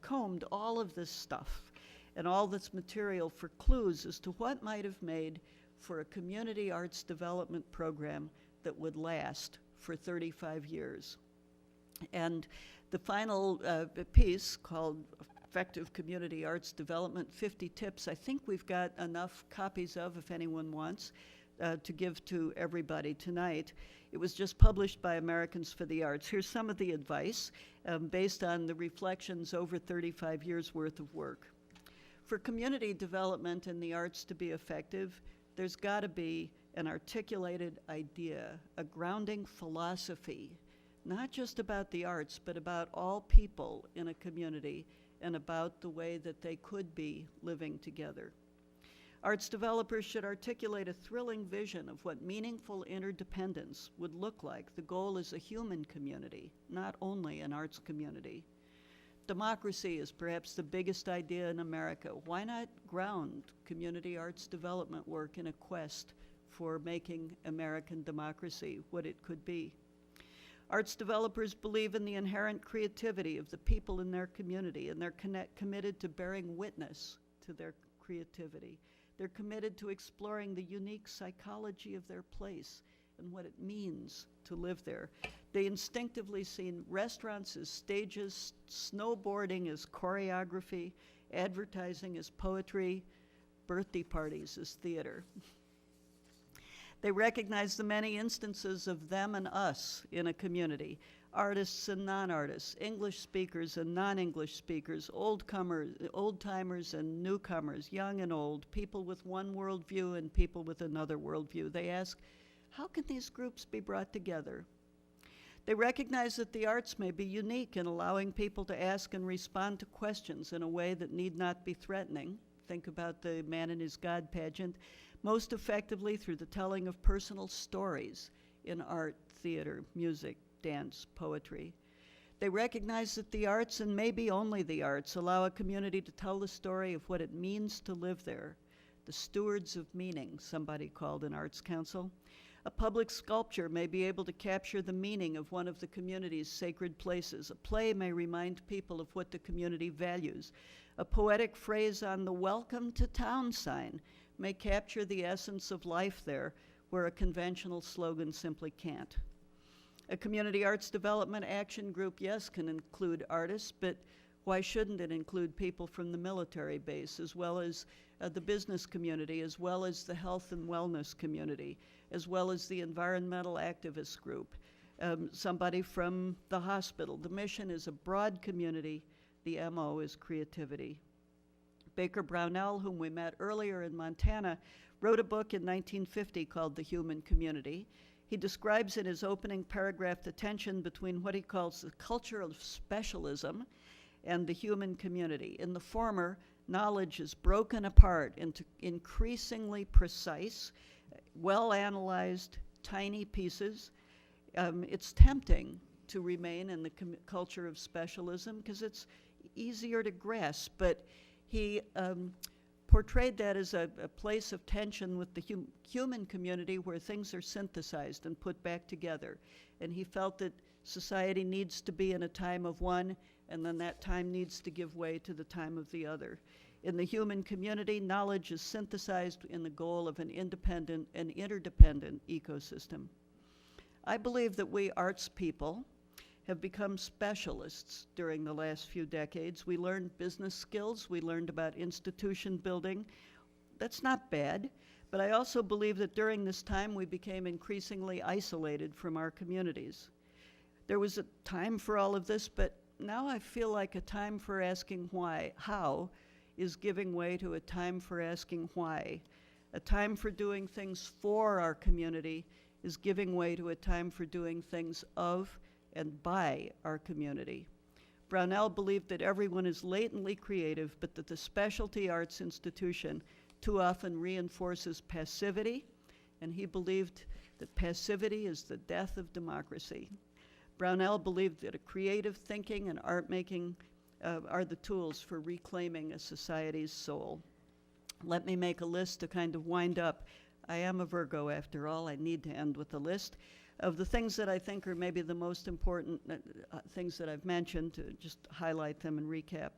S3: combed all of this stuff and all this material for clues as to what might have made for a community arts development program that would last for 35 years. And the final piece, called Effective Community Arts Development, 50 Tips, I think we've got enough copies of, if anyone wants, to give to everybody tonight. It was just published by Americans for the Arts. Here's some of the advice based on the reflections over 35 years worth of work. For community development in the arts to be effective, there's got to be an articulated idea, a grounding philosophy, not just about the arts, but about all people in a community and about the way that they could be living together. Arts developers should articulate a thrilling vision of what meaningful interdependence would look like. The goal is a human community, not only an arts community. Democracy is perhaps the biggest idea in America. Why not ground community arts development work in a quest for making American democracy what it could be? Arts developers believe in the inherent creativity of the people in their community, and they're committed to bearing witness to their creativity. They're committed to exploring the unique psychology of their place and what it means to live there. They instinctively see restaurants as stages, snowboarding as choreography, advertising as poetry, birthday parties as theater. They recognize the many instances of them and us in a community, artists and non-artists, English speakers and non-English speakers, old-timers and newcomers, young and old, people with one worldview and people with another worldview. They ask, how can these groups be brought together? They recognize that the arts may be unique in allowing people to ask and respond to questions in a way that need not be threatening. Think about the Man and His God pageant. Most effectively through the telling of personal stories in art, theater, music, dance, poetry. They recognize that the arts, and maybe only the arts, allow a community to tell the story of what it means to live there. The stewards of meaning, somebody called an arts council. A public sculpture may be able to capture the meaning of one of the community's sacred places. A play may remind people of what the community values. A poetic phrase on the welcome to town sign may capture the essence of life there, where a conventional slogan simply can't. A community arts development action group, yes, can include artists, but why shouldn't it include people from the military base, as well as the business community, as well as the health and wellness community, as well as the environmental activist group, somebody from the hospital? The mission is a broad community. The MO is creativity. Baker Brownell, whom we met earlier in Montana, wrote a book in 1950 called The Human Community. He describes in his opening paragraph the tension between what he calls the culture of specialism and the human community. In the former, knowledge is broken apart into increasingly precise, well-analyzed, tiny pieces. It's tempting to remain in the culture of specialism because it's easier to grasp, but he portrayed that as a place of tension with the human community where things are synthesized and put back together. And he felt that society needs to be in a time of one, and then that time needs to give way to the time of the other. In the human community, knowledge is synthesized in the goal of an independent and interdependent ecosystem. I believe that we arts people have become specialists during the last few decades. We learned business skills, we learned about institution building. That's not bad, but I also believe that during this time we became increasingly isolated from our communities. There was a time for all of this, but now I feel like a time for asking why, how, is giving way to a time for asking why. A time for doing things for our community is giving way to a time for doing things of and by our community. Brownell believed that everyone is latently creative, but that the specialty arts institution too often reinforces passivity, and he believed that passivity is the death of democracy. Brownell believed that a creative thinking and art making are the tools for reclaiming a society's soul. Let me make a list to kind of wind up. I am a Virgo after all. I need to end with a list of the things that I think are maybe the most important things that I've mentioned, to just highlight them and recap.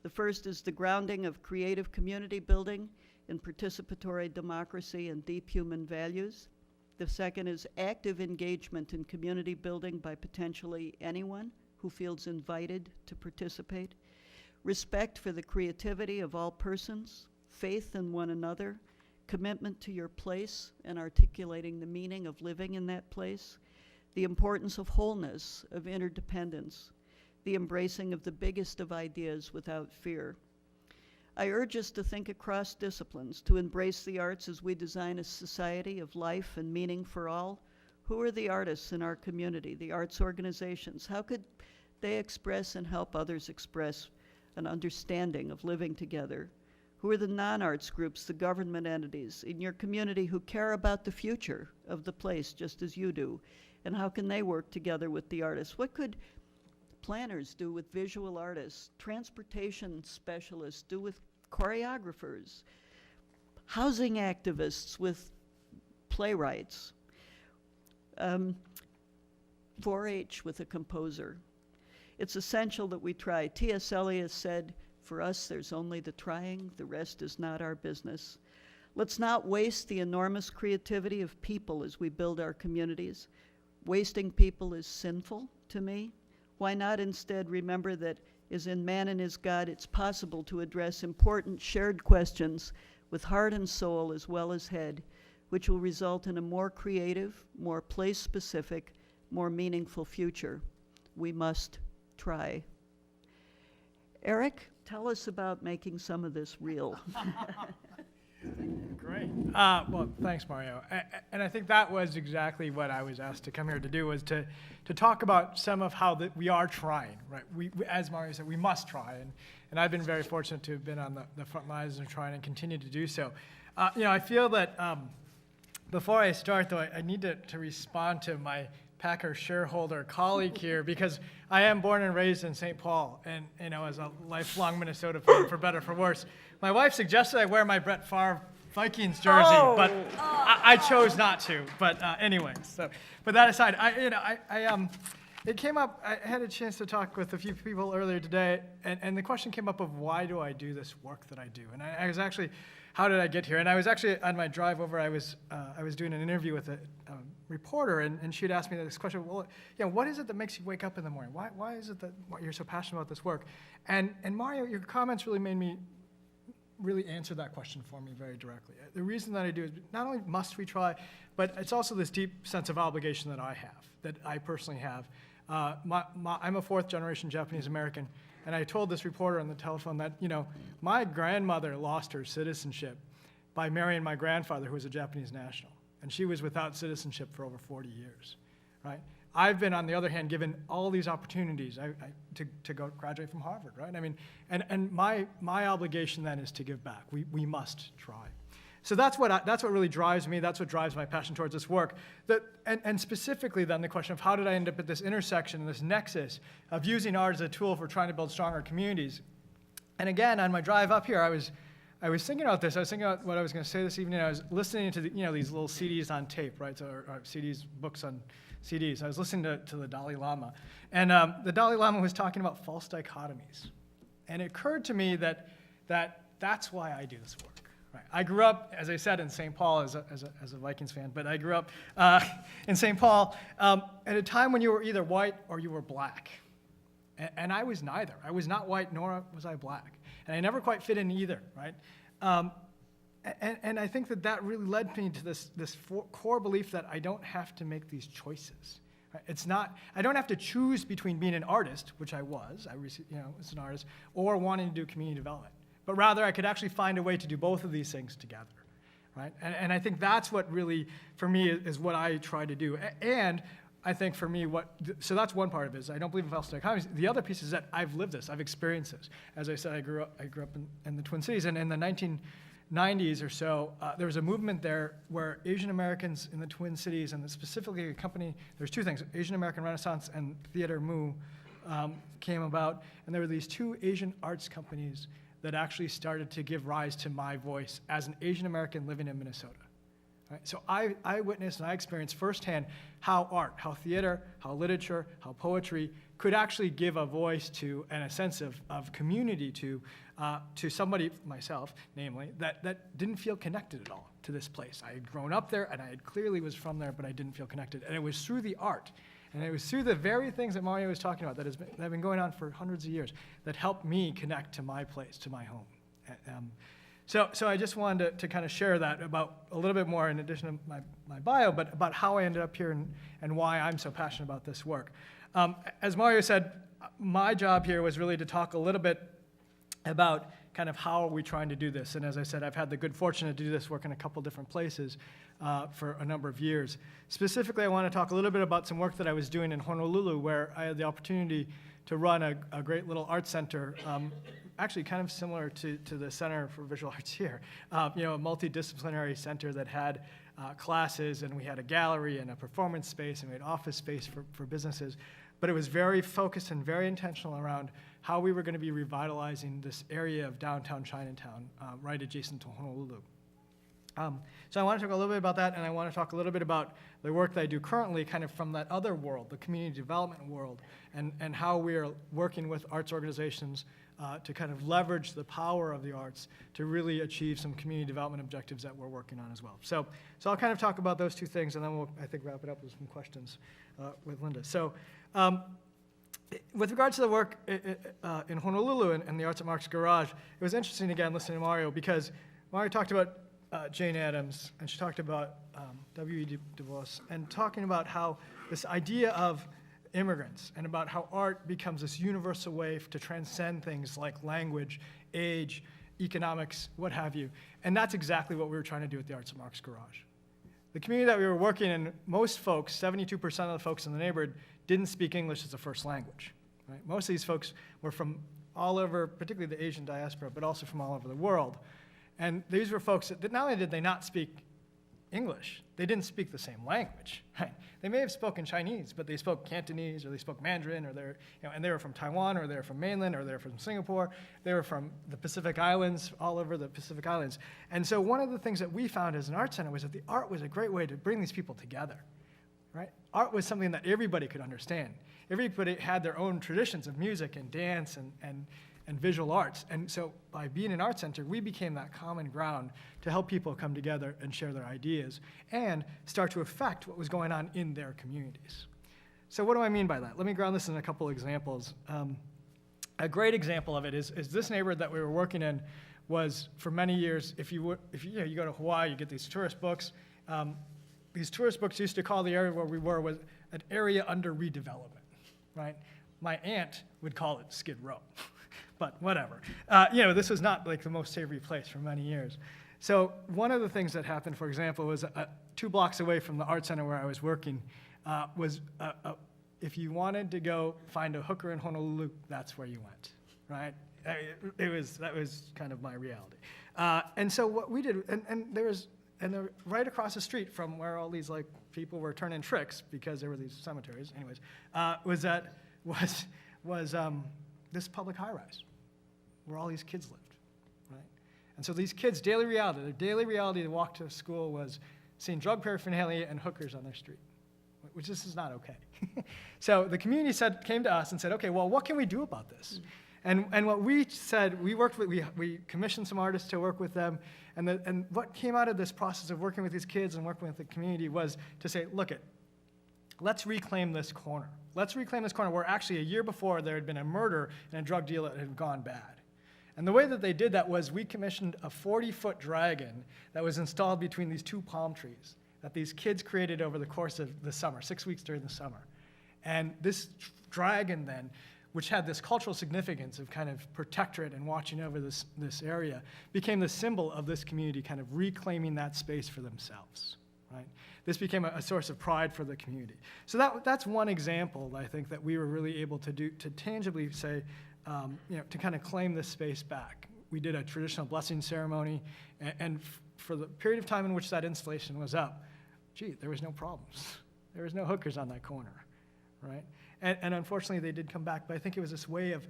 S3: The first is the grounding of creative community building in participatory democracy and deep human values. The second is active engagement in community building by potentially anyone who feels invited to participate. Respect for the creativity of all persons, faith in one another, commitment to your place and articulating the meaning of living in that place, the importance of wholeness, of interdependence, the embracing of the biggest of ideas without fear. I urge us to think across disciplines, to embrace the arts as we design a society of life and meaning for all. Who are the artists in our community, the arts organizations? How could they express and help others express an understanding of living together? Who are the non-arts groups, the government entities in your community who care about the future of the place just as you do? And how can they work together with the artists? What could planners do with visual artists, transportation specialists do with choreographers, housing activists with playwrights, 4-H with a composer? It's essential that we try. T.S. Eliot said, "For us, there's only the trying, the rest is not our business." Let's not waste the enormous creativity of people as we build our communities. Wasting people is sinful to me. Why not instead remember that, as in Man and His God, it's possible to address important shared questions with heart and soul as well as head, which will result in a more creative, more place-specific, more meaningful future. We must try. Eric, tell us about making some of this real.
S6: Great. Well, thanks, Mario. And I think that was exactly what I was asked to come here to do, was to talk about some of how we are trying, right? We, as Mario said, we must try. And I've been very fortunate to have been on the front lines and trying and continue to do so. I feel that before I start, though, I need to respond to my Packer shareholder colleague here, because I am born and raised in St. Paul, and as a lifelong Minnesota fan, for better or for worse. My wife suggested I wear my Brett Favre Vikings jersey, but I chose not to. But anyway, but that aside, it came up. I had a chance to talk with a few people earlier today, and the question came up of why do I do this work that I do? And I was actually, how did I get here? And I was actually on my drive over. I was doing an interview with a reporter, and she had asked me this question. Well, what is it that makes you wake up in the morning? Why is it that you're so passionate about this work? And Mario, your comments really made me really answer that question for me very directly. The reason that I do is not only must we try, but it's also this deep sense of obligation that I have, that I personally have. I'm a fourth generation Japanese American, and I told this reporter on the telephone that, my grandmother lost her citizenship by marrying my grandfather, who was a Japanese national, and she was without citizenship for over 40 years, right? I've been, on the other hand, given all these opportunities to go graduate from Harvard, right? I mean, and my obligation then is to give back. We must try. So that's what really drives me. That's what drives my passion towards this work. And specifically then the question of how did I end up at this intersection, this nexus of using art as a tool for trying to build stronger communities. And again, on my drive up here, I was thinking about this. I was thinking about what I was going to say this evening. I was listening to these little CDs on tape, right? So, or CDs, books on CDs. I was listening to the Dalai Lama. And the Dalai Lama was talking about false dichotomies. And it occurred to me that that's why I do this work. Right. I grew up, as I said, in St. Paul as a Vikings fan, but I grew up in St. Paul at a time when you were either white or you were black. And I was neither. I was not white, nor was I black. And I never quite fit in either, right? And I think that really led me to this core belief that I don't have to make these choices. Right? I don't have to choose between being an artist, which I was an artist, or wanting to do community development. But rather, I could actually find a way to do both of these things together, right? And I think that's what really, for me, is what I try to do. And I think for me, so that's one part of it, is I don't believe in false dichotomies. The other piece is that I've lived this, I've experienced this. As I said, I grew up in the Twin Cities, and in the 1990s or so, there was a movement there where Asian Americans in the Twin Cities, and specifically a company, there's two things, Asian American Renaissance and Theater Mu came about, and there were these two Asian arts companies that actually started to give rise to my voice as an Asian American living in Minnesota. Right? So I witnessed and I experienced firsthand how art, how theater, how literature, how poetry could actually give a voice to and a sense of community to somebody, myself, namely, that didn't feel connected at all to this place. I had grown up there and I clearly was from there, but I didn't feel connected. And it was through the art. And it was through the very things that Mario was talking about that have been going on for hundreds of years that helped me connect to my place, to my home. So I just wanted to kind of share that about a little bit more in addition to my bio, but about how I ended up here and why I'm so passionate about this work. As Mario said, my job here was really to talk a little bit about kind of how are we trying to do this. And as I said, I've had the good fortune to do this work in a couple different places for a number of years. Specifically, I want to talk a little bit about some work that I was doing in Honolulu, where I had the opportunity to run a great little art center, actually kind of similar to the Center for Visual Arts here, a multidisciplinary center that had classes, and we had a gallery and a performance space, and we had office space for businesses. But it was very focused and very intentional around how we were going to be revitalizing this area of downtown Chinatown, right adjacent to Honolulu. So I want to talk a little bit about that, and I want to talk a little bit about the work that I do currently kind of from that other world, the community development world, and how we are working with arts organizations to kind of leverage the power of the arts to really achieve some community development objectives that we're working on as well. So I'll kind of talk about those two things, and then we'll, I think, wrap it up with some questions with Linda. So with regards to the work in Honolulu and the Arts at Mark's Garage, it was interesting, again, listening to Mario, because Mario talked about Jane Addams, and she talked about W.E. Du Bois, and talking about how this idea of immigrants and about how art becomes this universal way to transcend things like language, age, economics, what have you. And that's exactly what we were trying to do at the Arts at Mark's Garage. The community that we were working in, most folks, 72% of the folks in the neighborhood, didn't speak English as a first language. Right? Most of these folks were from all over, particularly the Asian diaspora, but also from all over the world. And these were folks that not only did they not speak English, they didn't speak the same language. Right? They may have spoken Chinese, but they spoke Cantonese, or they spoke Mandarin, or and they were from Taiwan, or they were from mainland, or they were from Singapore. They were from the Pacific Islands, all over the Pacific Islands. And so one of the things that we found as an art center was that the art was a great way to bring these people together. Right? Art was something that everybody could understand. Everybody had their own traditions of music and dance and visual arts. And so by being an art center, we became that common ground to help people come together and share their ideas and start to affect what was going on in their communities. So what do I mean by that? Let me ground this in a couple examples. A great example of it is this neighborhood that we were working in was, for many years, if you go to Hawaii, you get these tourist books. These tourist books used to call the area where we were was an area under redevelopment, right? my aunt would call it Skid Row, but whatever. This was not like the most savory place for many years. So one of the things that happened, for example, was 2 blocks away from the art center where I was working, if you wanted to go find a hooker in Honolulu, that's where you went, right? That was kind of my reality. And so what we did, and right across the street from where all these like people were turning tricks, because there were these cemeteries, anyways, was this public high-rise where all these kids lived, right? And so these kids' their daily reality to walk to school was seeing drug paraphernalia and hookers on their street, which this is not okay. So the community came to us and said, okay, well, what can we do about this? And what we said, we commissioned some artists to work with them, and what came out of this process of working with these kids and working with the community was to say, let's reclaim this corner. Let's reclaim this corner where actually a year before there had been a murder and a drug deal that had gone bad. And the way that they did that was we commissioned a 40-foot dragon that was installed between these 2 palm trees that these kids created over the course of the summer, 6 weeks during the summer. And this dragon then, which had this cultural significance of kind of protectorate and watching over this area, became the symbol of this community kind of reclaiming that space for themselves, right? This became a source of pride for the community. So that's one example, I think, that we were really able to do, to tangibly say, to kind of claim this space back. We did a traditional blessing ceremony, and for the period of time in which that installation was up, there was no problems. There was no hookers on that corner, right? And unfortunately, they did come back, but I think it was this way of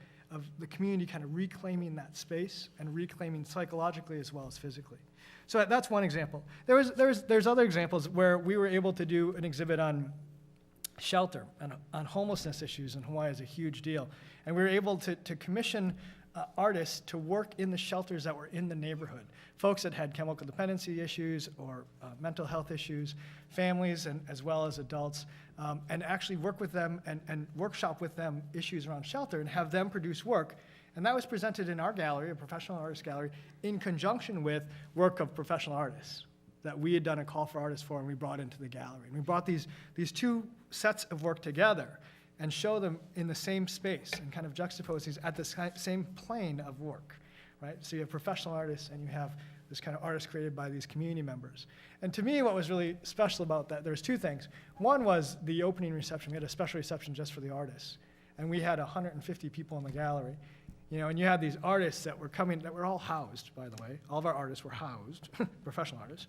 S6: the community kind of reclaiming that space and reclaiming psychologically as well as physically. So that's one example. There's other examples where we were able to do an exhibit on shelter and on homelessness issues in Hawaii is a huge deal. And we were able to commission artists to work in the shelters that were in the neighborhood. Folks that had chemical dependency issues or mental health issues, families and as well as adults, and actually work with them and workshop with them issues around shelter and have them produce work. And that was presented in our gallery, a professional artist gallery, in conjunction with work of professional artists that we had done a call for artists for and we brought into the gallery. And we brought these 2 sets of work together and show them in the same space and kind of juxtapose these at the same plane of work, right? So you have professional artists and you have this kind of artist created by these community members. And to me, what was really special about that, there's 2 things. One was the opening reception. We had a special reception just for the artists. And we had 150 people in the gallery. And you had these artists that were coming, that were all housed, by the way. All of our artists were housed, professional artists,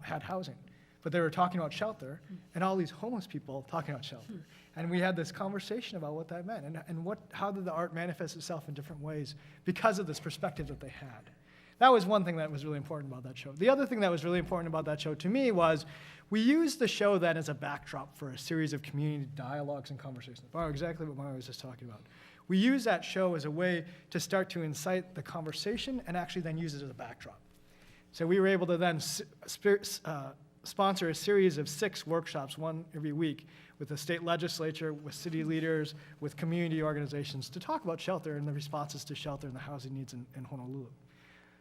S6: had housing. But they were talking about shelter, and all these homeless people talking about shelter. And we had this conversation about what that meant, and how did the art manifest itself in different ways because of this perspective that they had. That was one thing that was really important about that show. The other thing that was really important about that show to me was we used the show then as a backdrop for a series of community dialogues and conversations. Exactly what Mario was just talking about. We used that show as a way to start to incite the conversation and actually then use it as a backdrop. So we were able to then sponsor a series of 6 workshops, one every week, with the state legislature, with city leaders, with community organizations to talk about shelter and the responses to shelter and the housing needs in Honolulu.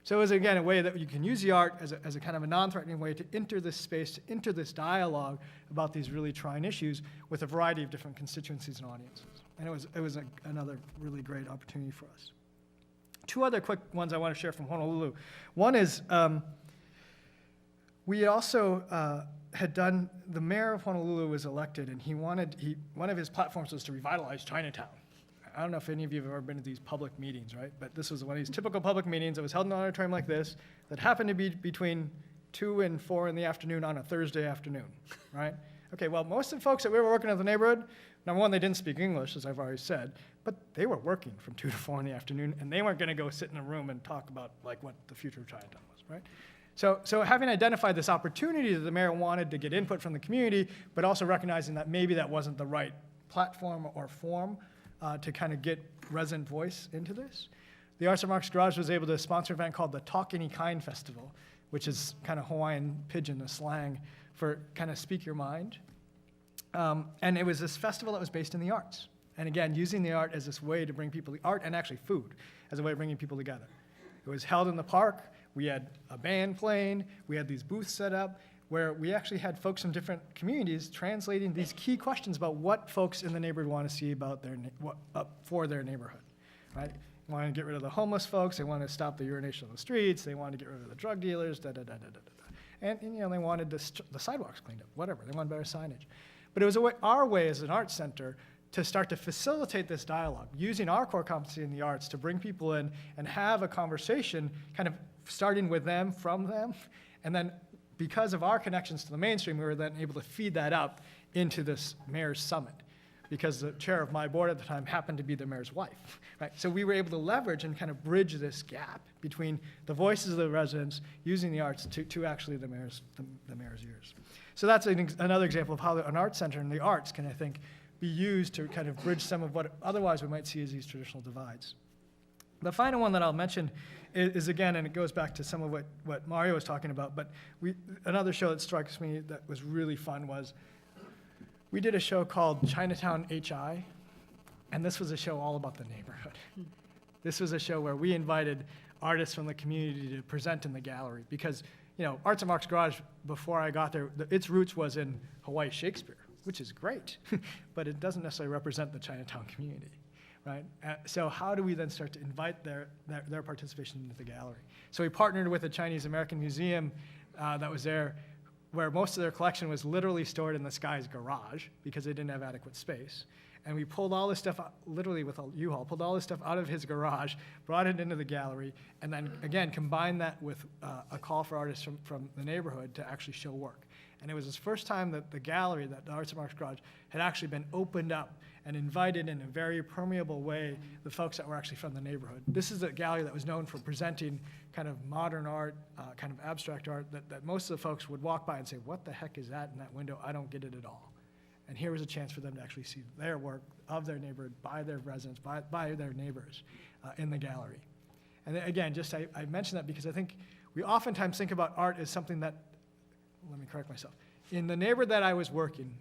S6: So it was, again, a way that you can use the art as a kind of a non-threatening way to enter this space, to enter this dialogue about these really trying issues with a variety of different constituencies and audiences. And it was another really great opportunity for us. 2 other quick ones I want to share from Honolulu. One is we also had done, the mayor of Honolulu was elected, and one of his platforms was to revitalize Chinatown. I don't know if any of you have ever been to these public meetings, right? But this was one of these typical public meetings that was held in an auditorium like this that happened to be between 2 and 4 in the afternoon on a Thursday afternoon, right? Okay, well, most of the folks that we were working in the neighborhood, number one, they didn't speak English, as I've already said, but they were working from 2 to 4 in the afternoon, and they weren't going to go sit in a room and talk about like what the future of Chinatown was, right? So having identified this opportunity that the mayor wanted to get input from the community, but also recognizing that maybe that wasn't the right platform or form to kind of get resident voice into this, the Arts and Marks Garage was able to sponsor an event called the Talk Any Kind Festival, which is kind of Hawaiian pidgin, the slang for kind of speak your mind. And it was this festival that was based in the arts. And again, using the art as this way to bring people, the art and actually food, as a way of bringing people together. It was held in the park. We had a band playing. We had these booths set up. where we actually had folks from different communities translating these key questions about what folks in the neighborhood want to see about for their neighborhood, right? They want to get rid of the homeless folks. They want to stop the urination on the streets. They want to get rid of the drug dealers, And they wanted the sidewalks cleaned up, whatever. They wanted better signage. But it was our way as an arts center to start to facilitate this dialogue, using our core competency in the arts to bring people in and have a conversation, kind of starting with them, from them, and then because of our connections to the mainstream, we were then able to feed that up into this mayor's summit, because the chair of my board at the time happened to be the mayor's wife, right? So we were able to leverage and kind of bridge this gap between the voices of the residents using the arts to actually the mayor's ears. So that's another example of how an arts center and the arts can, I think, be used to kind of bridge some of what otherwise we might see as these traditional divides. The final one that I'll mention is again, and it goes back to some of what Mario was talking about, but another show that strikes me that was really fun was we did a show called Chinatown HI, and this was a show all about the neighborhood. This was a show where we invited artists from the community to present in the gallery because, Arts and Marks Garage, before I got there, its roots was in Hawaii Shakespeare, which is great, but it doesn't necessarily represent the Chinatown community, right? So how do we then start to invite their participation into the gallery? So we partnered with a Chinese American museum that was there, where most of their collection was literally stored in this guy's garage because they didn't have adequate space. And we pulled all this stuff out, literally with a U-Haul, pulled all this stuff out of his garage, brought it into the gallery, and then, again, combined that with a call for artists from the neighborhood to actually show work. And it was his first time that the gallery, that the Arts and Marks Garage, had actually been opened up and invited in a very permeable way the folks that were actually from the neighborhood. This is a gallery that was known for presenting kind of modern art, kind of abstract art, that most of the folks would walk by and say, what the heck is that in that window? I don't get it at all. And here was a chance for them to actually see their work of their neighborhood by their residents, by their neighbors in the gallery. And then, again, I mention that because I think we oftentimes think about art as something that, let me correct myself. In the neighborhood that I was working,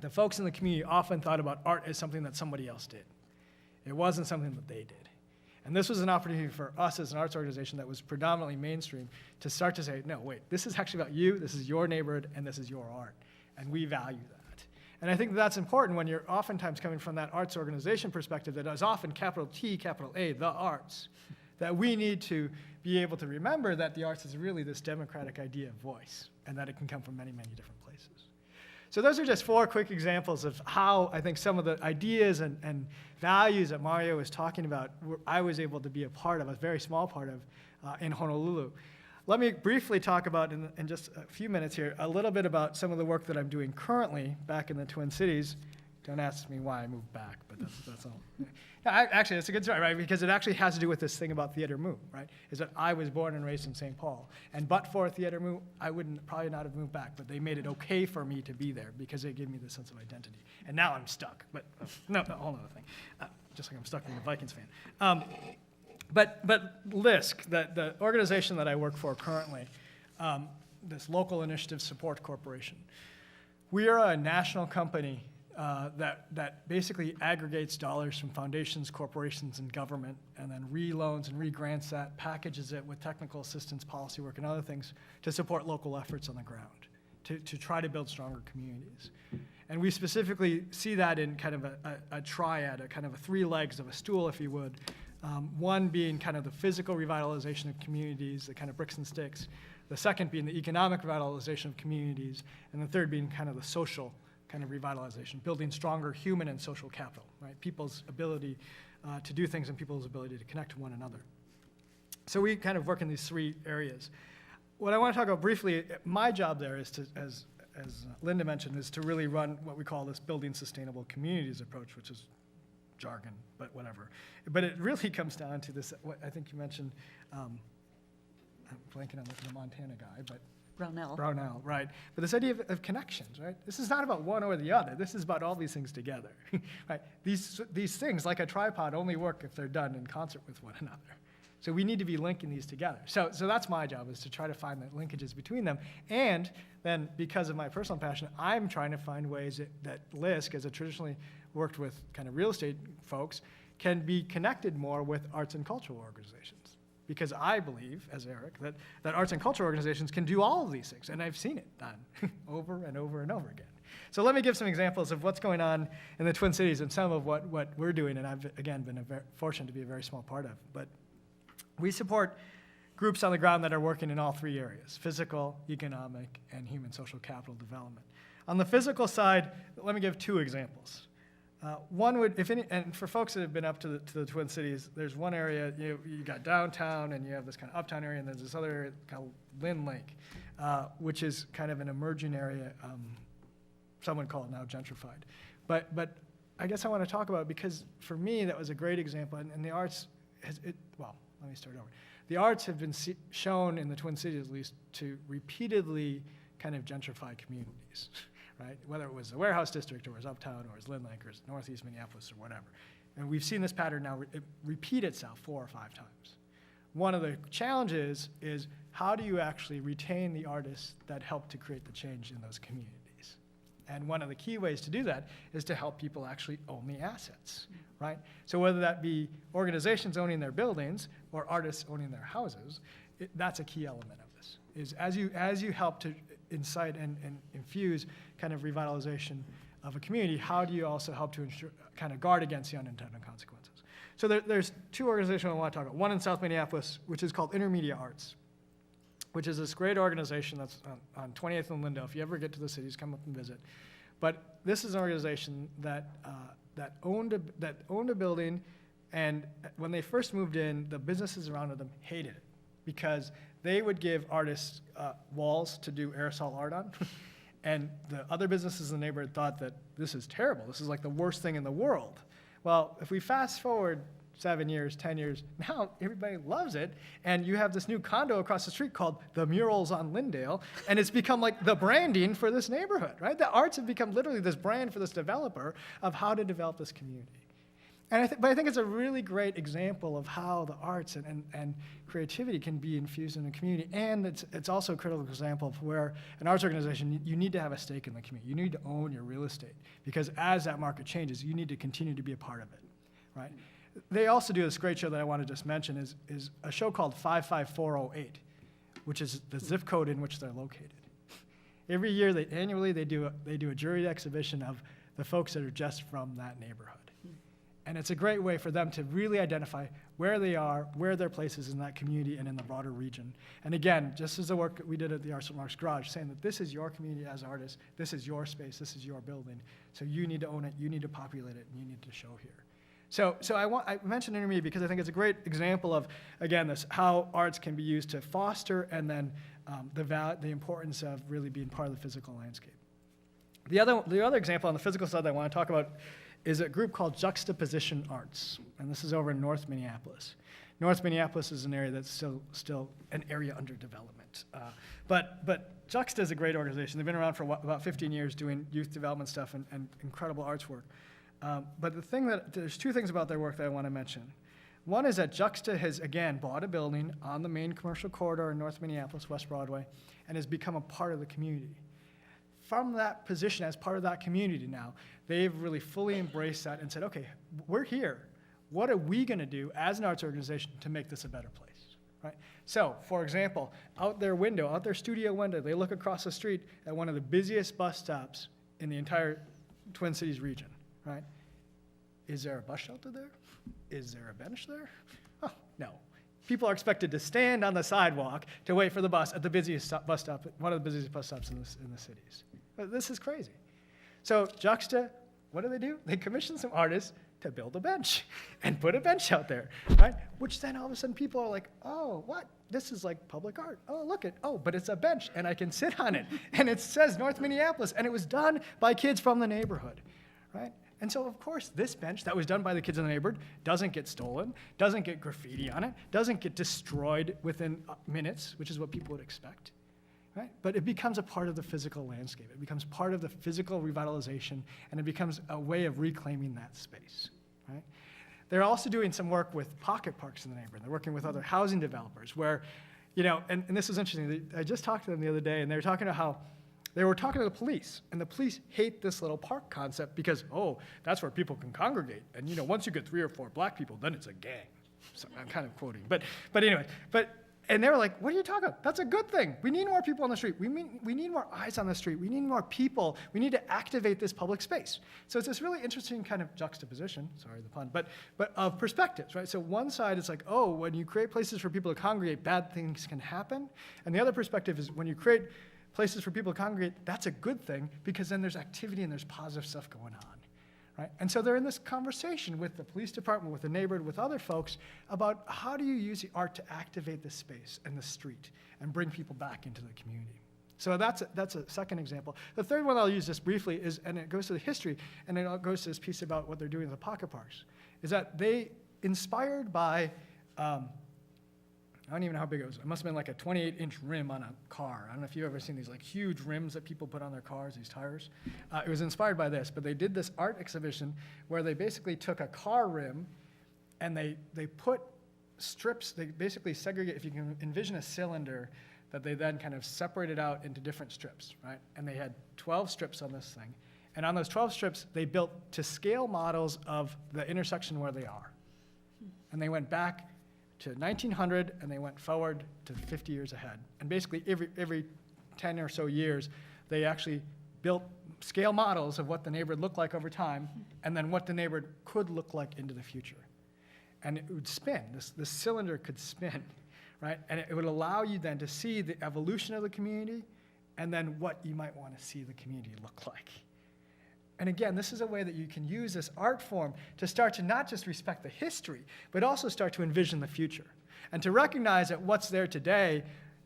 S6: the folks in the community often thought about art as something that somebody else did. It wasn't something that they did. And this was an opportunity for us as an arts organization that was predominantly mainstream to start to say, no, wait, this is actually about you, this is your neighborhood, and this is your art. And we value that. And I think that's important when you're oftentimes coming from that arts organization perspective that is often capital T, capital A, the arts, that we need to be able to remember that the arts is really this democratic idea of voice and that it can come from many, many different places. So those are just 4 quick examples of how I think some of the ideas and values that Mario was talking about, I was able to be a part of, a very small part of, in Honolulu. Let me briefly talk about, in just a few minutes here, a little bit about some of the work that I'm doing currently back in the Twin Cities. Don't ask me why I moved back, but that's all. Actually, it's a good story, right? Because it actually has to do with this thing about Theater Mu, right? Is that I was born and raised in St. Paul. And but for Theater Mu, I would probably not have moved back, but they made it okay for me to be there because they gave me this sense of identity. And now I'm stuck, but no, whole other thing. Just like I'm stuck being a Vikings fan. But LISC, the organization that I work for currently, this Local Initiative Support Corporation, we are a national company that basically aggregates dollars from foundations, corporations, and government, and then re-loans and re-grants that, packages it with technical assistance, policy work, and other things to support local efforts on the ground, to try to build stronger communities. And we specifically see that in kind of a triad, a kind of 3 legs of a stool, if you would. One being kind of the physical revitalization of communities, the kind of bricks and sticks. The second being the economic revitalization of communities. And the third being kind of the social kind of revitalization, building stronger human and social capital, right? People's ability to do things and people's ability to connect to one another. So we kind of work in these 3 areas. What I want to talk about briefly, my job there is to, as Linda mentioned, is to really run what we call this building sustainable communities approach, which is jargon, but whatever. But it really comes down to this, what I think you mentioned, I'm blanking on the Montana guy, but Brownell, right. But this idea of connections, right? This is not about one or the other. This is about all these things together, right? These things, like a tripod, only work if they're done in concert with one another. So we need to be linking these together. So that's my job, is to try to find the linkages between them. And then, because of my personal passion, I'm trying to find ways that LISC, as a traditionally worked with kind of real estate folks, can be connected more with arts and cultural organizations. because I believe, as Eric, that arts and culture organizations can do all of these things, and I've seen it done over and over and over again. So let me give some examples of what's going on in the Twin Cities and some of what we're doing, and I've, again, been fortunate to be a very small part of. But we support groups on the ground that are working in all three areas: physical, economic, and human social capital development. On the physical side, let me give two examples. One would, if any, and for folks that have been up to the Twin Cities, there's one area, you got downtown, and you have this kind of uptown area, and there's this other area called Lynn Lake, which is kind of an emerging area, someone called now gentrified. But I guess I want to talk about it because for me, that was a great example, and the arts, well, let me start over. The arts have been shown in the Twin Cities, at least, to repeatedly kind of gentrify communities. Right? Whether it was the Warehouse District, or it was Uptown, or it was Lynn Lake, or it was Northeast Minneapolis, or whatever. And we've seen this pattern now repeat itself 4 or 5 times. One of the challenges is how do you actually retain the artists that help to create the change in those communities? And one of the key ways to do that is to help people actually own the assets, right? So whether that be organizations owning their buildings or artists owning their houses, that's a key element of this, is as you help to incite and infuse kind of revitalization of a community, how do you also help to ensure, kind of guard against the unintended consequences? So there's 2 organizations I want to talk about. One in South Minneapolis, which is called Intermedia Arts, which is this great organization that's on 28th and Lindale. If you ever get to the cities, come up and visit. But this is an organization that owned a building, and when they first moved in, the businesses around them hated it because they would give artists walls to do aerosol art on, and the other businesses in the neighborhood thought that this is terrible. This is like the worst thing in the world. Well, if we fast forward 7 years, 10 years, now everybody loves it, and you have this new condo across the street called The Murals on Lindale, and it's become like the branding for this neighborhood, right? The arts have become literally this brand for this developer of how to develop this community. But I think it's a really great example of how the arts and creativity can be infused in a community, and it's also a critical example of where an arts organization, you need to have a stake in the community. You need to own your real estate, because as that market changes, you need to continue to be a part of it, right? They also do this great show that I want to just mention is a show called 55408, which is the zip code in which they're located. Every year, annually, they do a juried exhibition of the folks that are just from that neighborhood. And it's a great way for them to really identify where they are, where their place is in that community and in the broader region. And again, just as the work that we did at the Arts and Marks Garage, saying that this is your community as artists, this is your space, this is your building, so you need to own it, you need to populate it, and you need to show here. So I mentioned Intermedia because I think it's a great example of, again, this how arts can be used to foster and then the importance of really being part of the physical landscape. The other example on the physical side that I want to talk about is a group called Juxtaposition Arts, and this is over in North Minneapolis. North Minneapolis is an area that's still an area under development. But Juxta is a great organization. They've been around for about 15 years doing youth development stuff and incredible arts work. But there's 2 things about their work that I want to mention. One is that Juxta has, again, bought a building on the main commercial corridor in North Minneapolis, West Broadway, and has become a part of the community. From that position as part of that community now, they've really fully embraced that and said, okay, we're here. What are we going to do as an arts organization to make this a better place, right? So, for example, out their studio window, they look across the street at one of the busiest bus stops in the entire Twin Cities region, right? Is there a bus shelter there? Is there a bench there? Oh, no. People are expected to stand on the sidewalk to wait for the bus at the busiest bus stop, one of the busiest bus stops in the cities. But this is crazy. So Juxta, what do? They commission some artists to build a bench and put a bench out there, right? Which then all of a sudden people are like, oh, what? This is like public art. Oh, but it's a bench and I can sit on it. And it says North Minneapolis, and it was done by kids from the neighborhood, right? And so, of course, this bench that was done by the kids in the neighborhood doesn't get stolen, doesn't get graffiti on it, doesn't get destroyed within minutes, which is what people would expect, right? But it becomes a part of the physical landscape. It becomes part of the physical revitalization, and it becomes a way of reclaiming that space, right? They're also doing some work with pocket parks in the neighborhood. They're working with other housing developers where, and this is interesting. I just talked to them the other day, and they were talking about how they were talking to the police, and the police hate this little park concept because, that's where people can congregate. And, once you get 3 or 4 black people, then it's a gang. So I'm kind of quoting, but anyway, and they were like, what are you talking about? That's a good thing. We need more people on the street. We need more eyes on the street. We need more people. We need to activate this public space. So it's this really interesting kind of juxtaposition, sorry the pun, but of perspectives, right? So one side is like, oh, when you create places for people to congregate, bad things can happen. And the other perspective is when you create places for people to congregate, that's a good thing because then there's activity and there's positive stuff going on. Right? And so they're in this conversation with the police department, with the neighborhood, with other folks about how do you use the art to activate the space and the street and bring people back into the community. So that's a second example. The third one I'll use just briefly is, and it goes to the history, and it goes to this piece about what they're doing in the pocket parks, is that they, inspired by, I don't even know how big it was. It must have been like a 28-inch rim on a car. I don't know if you've ever seen these like huge rims that people put on their cars, these tires. It was inspired by this, but they did this art exhibition where they basically took a car rim and they put strips, they basically segregate, if you can envision a cylinder, that they then kind of separated out into different strips, right? And they had 12 strips on this thing. And on those 12 strips, they built to scale models of the intersection where they are. And they went back to 1900, and they went forward to 50 years ahead. And basically, every 10 or so years, they actually built scale models of what the neighborhood looked like over time, and then what the neighborhood could look like into the future. And it would spin. This cylinder could spin, right? And it would allow you then to see the evolution of the community, and then what you might want to see the community look like. And again, this is a way that you can use this art form to start to not just respect the history, but also start to envision the future. And to recognize that what's there today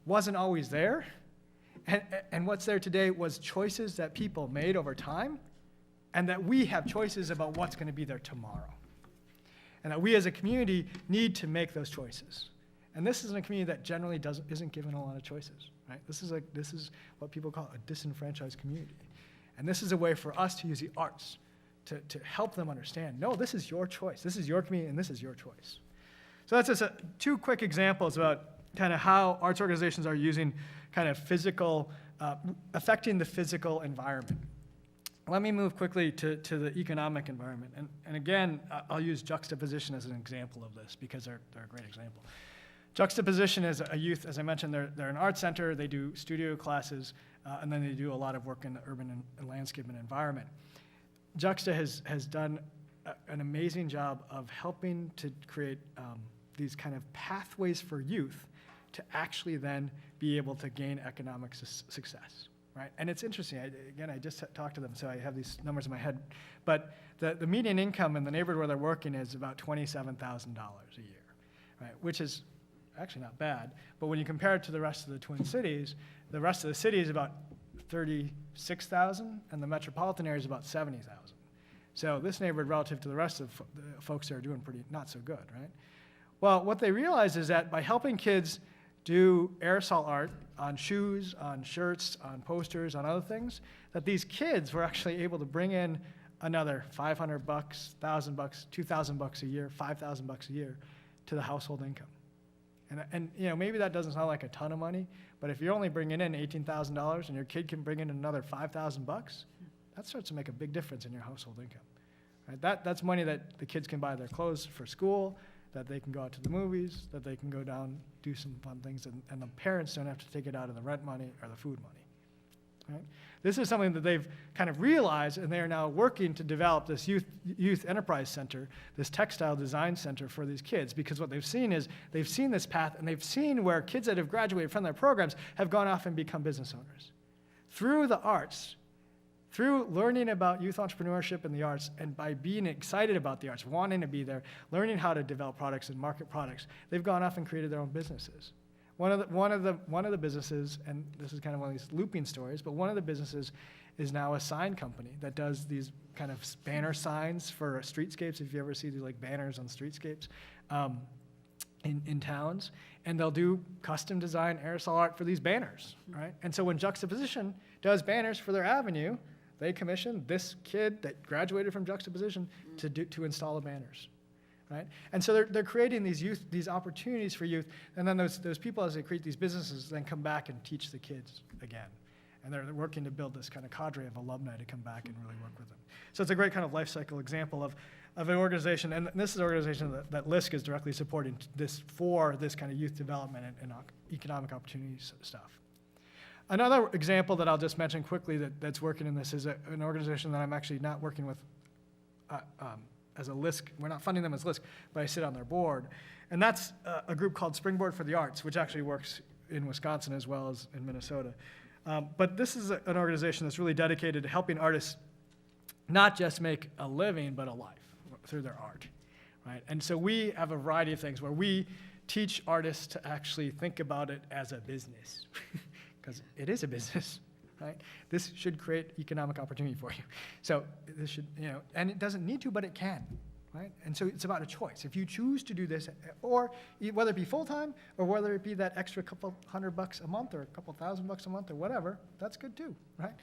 S6: wasn't always there, and what's there today was choices that people made over time, and that we have choices about what's going to be there tomorrow. And that we as a community need to make those choices. And this is a community that generally isn't given a lot of choices, right? This is what people call a disenfranchised community. And this is a way for us to use the arts to help them understand, no, this is your choice. This is your community, and this is your choice. So that's just two quick examples about kind of how arts organizations are using kind of physical, affecting the physical environment. Let me move quickly to the economic environment. And again, I'll use Juxtaposition as an example of this because they're a great example. Juxtaposition is a youth, as I mentioned, they're an art center. They do studio classes, and then they do a lot of work in the urban and landscape and environment. Juxta has done an amazing job of helping to create these kind of pathways for youth to actually then be able to gain economic success, right? And it's interesting. I just talked to them, so I have these numbers in my head. But the median income in the neighborhood where they're working is about $27,000 a year, right? Which is actually not bad. But when you compare it to the rest of the Twin Cities, the rest of the city is about 36,000, and the metropolitan area is about 70,000. So this neighborhood, relative to the rest of the folks, are doing pretty not so good, right? Well, what they realized is that by helping kids do aerosol art on shoes, on shirts, on posters, on other things, that these kids were actually able to bring in another $500, $1,000, $2,000 a year, $5,000 a year to the household income. And you know, maybe that doesn't sound like a ton of money, but if you're only bringing in $18,000 and your kid can bring in another $5,000, that starts to make a big difference in your household income. Right? That's money that the kids can buy their clothes for school, that they can go out to the movies, that they can go down, do some fun things, and the parents don't have to take it out of the rent money or the food money. Right? This is something that they've kind of realized, and they are now working to develop this youth enterprise center, this textile design center for these kids, because what they've seen is they've seen this path, and they've seen where kids that have graduated from their programs have gone off and become business owners. Through the arts, through learning about youth entrepreneurship and the arts, and by being excited about the arts, wanting to be there, learning how to develop products and market products, they've gone off and created their own businesses. One of the businesses, and this is kind of one of these looping stories, but one of the businesses is now a sign company that does these kind of banner signs for streetscapes. If you ever see the like banners on streetscapes in towns, and they'll do custom design aerosol art for these banners, right? And so when Juxtaposition does banners for their avenue, they commission this kid that graduated from Juxtaposition to install the banners. Right? And so they're creating these opportunities for youth, and then those people, as they create these businesses, then come back and teach the kids again. And they're working to build this kind of cadre of alumni to come back and really work with them. So it's a great kind of life cycle example of an organization, and this is an organization that LISC is directly supporting this for this kind of youth development and economic opportunities stuff. Another example that I'll just mention quickly that's working in this is an organization that I'm actually not working with as a LISC. We're not funding them as LISC, but I sit on their board. And that's a group called Springboard for the Arts, which actually works in Wisconsin as well as in Minnesota. But this is an organization that's really dedicated to helping artists not just make a living, but a life through their art, right? And so we have a variety of things where we teach artists to actually think about it as a business, because it is a business, right? This should create economic opportunity for you. So this should, and it doesn't need to, but it can, right? And so it's about a choice. If you choose to do this, or whether it be full-time, or whether it be that extra couple $100 a month, or a couple $1,000 a month, or whatever, that's good too, right?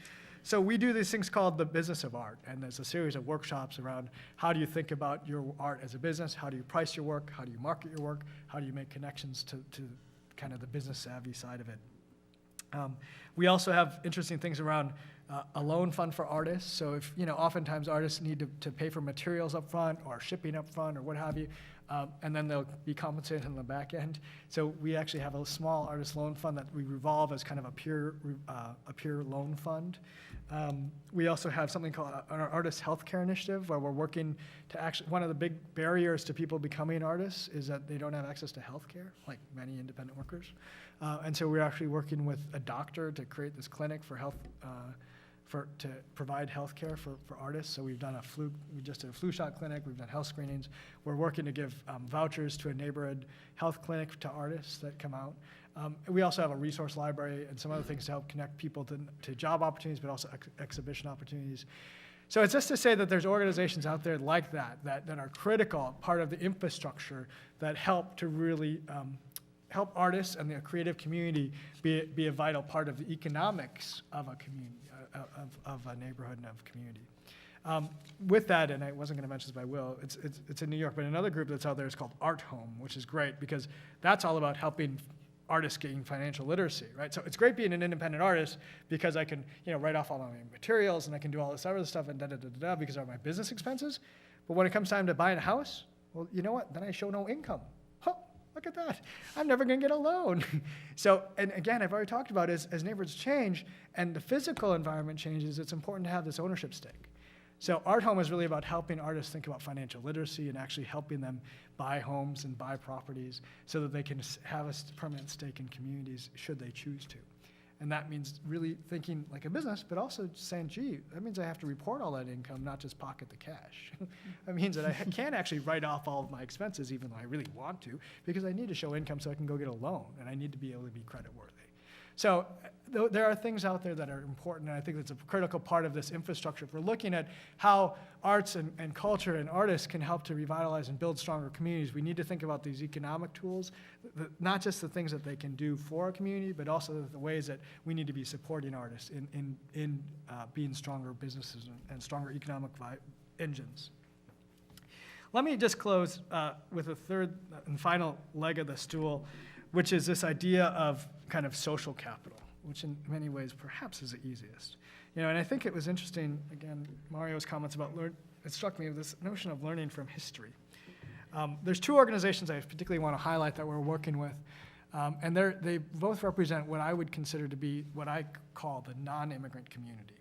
S6: So we do these things called the business of art, and there's a series of workshops around how do you think about your art as a business, how do you price your work, how do you market your work, how do you make connections to kind of the business savvy side of it. We also have interesting things around a loan fund for artists. So if, oftentimes artists need to pay for materials up front or shipping up front or what have you, and then they'll be compensated on the back end. So we actually have a small artist loan fund that we revolve as kind of a peer loan fund. We also have something called our Artist Healthcare Initiative, where we're working to actually, one of the big barriers to people becoming artists is that they don't have access to healthcare, like many independent workers. And so we're actually working with a doctor to create this clinic for health, to provide healthcare for artists. So we just did a flu shot clinic, we've done health screenings. We're working to give vouchers to a neighborhood health clinic to artists that come out. We also have a resource library and some other things to help connect people to job opportunities, but also exhibition opportunities. So it's just to say that there's organizations out there like that are critical, part of the infrastructure that help to really help artists and the creative community be a vital part of the economics of a community, of a neighborhood and of community. With that, and I wasn't going to mention this, but I will, it's in New York, but another group that's out there is called Art Home, which is great because that's all about helping artists gain financial literacy, right? So it's great being an independent artist because I can, write off all my materials and I can do all this other stuff and because of my business expenses. But when it comes time to buying a house, well, you know what? Then I show no income. Look at that. I'm never going to get a loan. So, and again, I've already talked about as neighborhoods change and the physical environment changes, it's important to have this ownership stake. So Art Home is really about helping artists think about financial literacy and actually helping them buy homes and buy properties so that they can have a permanent stake in communities should they choose to. And that means really thinking like a business, but also saying, gee, that means I have to report all that income, not just pocket the cash. That means that I can't actually write off all of my expenses, even though I really want to, because I need to show income so I can go get a loan, and I need to be able to be creditworthy. So there are things out there that are important, and I think that's a critical part of this infrastructure. If we're looking at how arts and culture and artists can help to revitalize and build stronger communities, we need to think about these economic tools, not just the things that they can do for a community, but also the ways that we need to be supporting artists in being stronger businesses and stronger economic engines. Let me just close with a third and final leg of the stool, which is this idea of kind of social capital, which in many ways perhaps is the easiest. And I think it was interesting, again, Mario's comments about it struck me with this notion of learning from history. There's two organizations I particularly want to highlight that we're working with, and they both represent what I would consider to be what I call the non-immigrant community.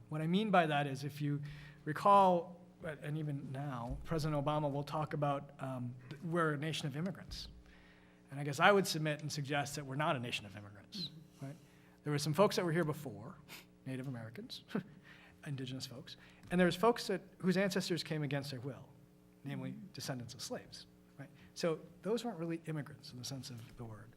S6: What I mean by that is if you recall, and even now, President Obama will talk about we're a nation of immigrants. And I guess I would submit and suggest that we're not a nation of immigrants, right? There were some folks that were here before, Native Americans, indigenous folks, and there's folks whose ancestors came against their will, namely descendants of slaves, right? So those weren't really immigrants in the sense of the word,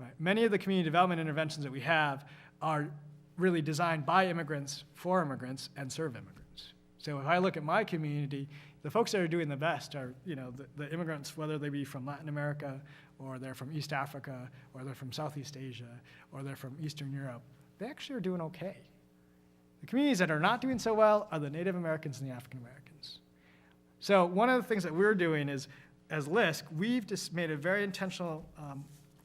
S6: right? Many of the community development interventions that we have are really designed by immigrants for immigrants and serve immigrants. So if I look at my community, the folks that are doing the best are, the immigrants, whether they be from Latin America, or they're from East Africa, or they're from Southeast Asia, or they're from Eastern Europe. They actually are doing okay. The communities that are not doing so well are the Native Americans and the African Americans. So one of the things that we're doing is, as LISC, we've just made a very intentional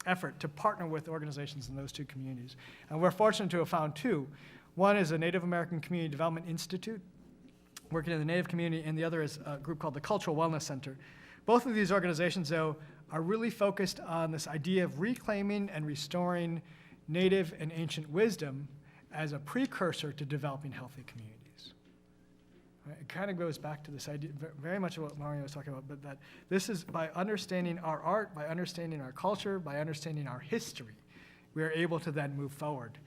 S6: effort to partner with organizations in those two communities. And we're fortunate to have found two. One is the Native American Community Development Institute, working in the Native community, and the other is a group called the Cultural Wellness Center. Both of these organizations, though, are really focused on this idea of reclaiming and restoring Native and ancient wisdom as a precursor to developing healthy communities. Right? It kind of goes back to this idea, very much of what Mario was talking about, but that this is by understanding our art, by understanding our culture, by understanding our history, we are able to then move forward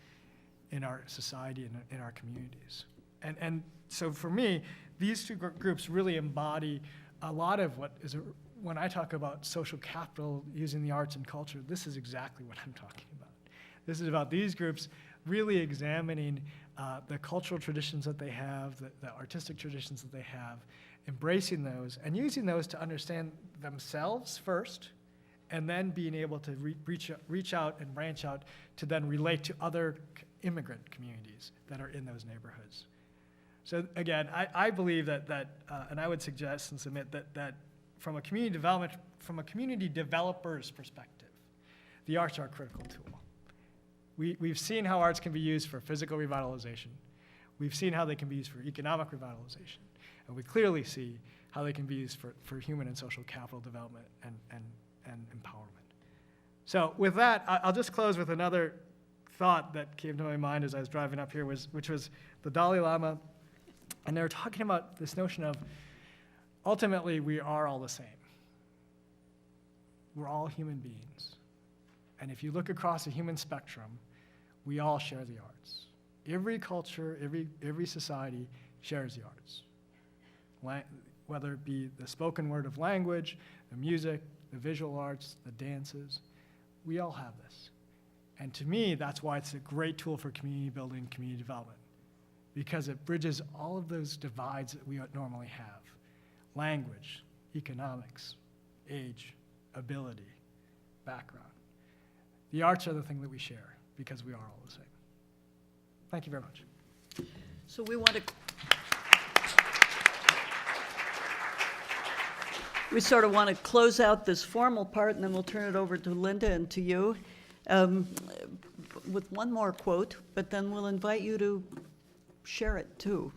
S6: in our society and in our communities. And so for me, these two groups really embody a lot of what is, when I talk about social capital using the arts and culture, this is exactly what I'm talking about. This is about these groups really examining the cultural traditions that they have, the artistic traditions that they have, embracing those, and using those to understand themselves first, and then being able to reach out and branch out to then relate to other immigrant communities that are in those neighborhoods. So again, I believe that and I would suggest and submit that from a community development, from a community developer's perspective, the arts are a critical tool. We've seen how arts can be used for physical revitalization. We've seen how they can be used for economic revitalization. And we clearly see how they can be used for human and social capital development and empowerment. So with that, I'll just close with another thought that came to my mind as I was driving up here, which was the Dalai Lama. And they were talking about this notion of, ultimately, we are all the same. We're all human beings. And if you look across the human spectrum, we all share the arts. Every culture, every society shares the arts. Whether it be the spoken word of language, the music, the visual arts, the dances, we all have this. And to me, that's why it's a great tool for community building, community development, because it bridges all of those divides that we normally have. Language, economics, age, ability, background. The arts are the thing that we share because we are all the same. Thank you very much.
S3: So we want to, we sort of want to close out this formal part, and then we'll turn it over to Linda and to you with one more quote, but then we'll invite you to share it too.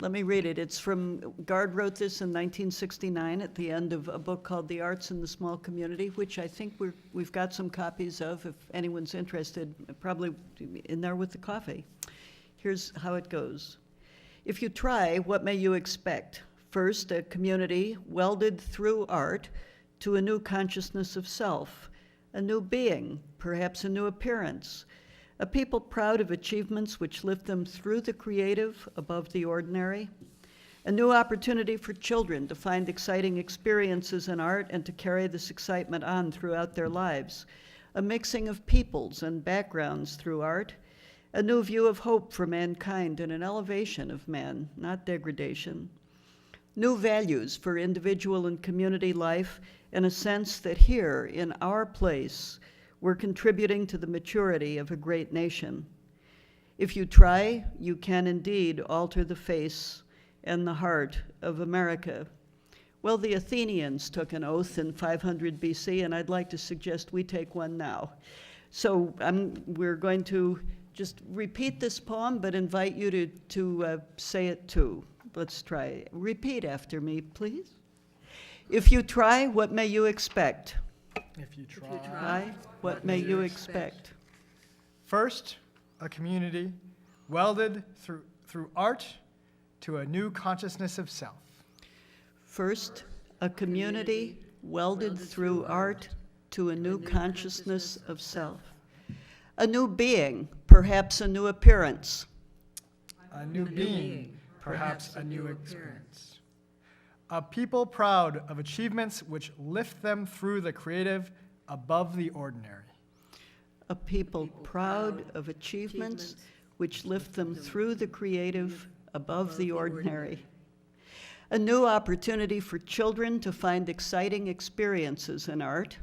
S3: Let me read it. It's from, Gard wrote this in 1969 at the end of a book called The Arts in the Small Community, which I think we've got some copies of if anyone's interested, probably in there with the coffee. Here's how it goes. If you try, what may you expect? First, a community welded through art to a new consciousness of self, a new being, perhaps a new appearance, a people proud of achievements which lift them through the creative above the ordinary, a new opportunity for children to find exciting experiences in art and to carry this excitement on throughout their lives, a mixing of peoples and backgrounds through art, a new view of hope for mankind and an elevation of man, not degradation, new values for individual and community life, and a sense that here, in our place, we're contributing to the maturity of a great nation. If you try, you can indeed alter the face and the heart of America. Well, the Athenians took an oath in 500 BC, and I'd like to suggest we take one now. So we're going to just repeat this poem, but invite you to say it too. Let's try. Repeat after me, please. If you try, what may you expect?
S6: If you try.
S3: Try, what may you expect?
S6: First, a community welded through art to a new consciousness of self.
S3: First, a community welded through art to a new consciousness of self. A new being, perhaps a new appearance.
S6: A new being, perhaps a new experience. A people proud of achievements which lift them through the creative above the ordinary.
S3: A people proud of achievements which lift them through the creative above the ordinary. A new opportunity for children to find exciting experiences in art.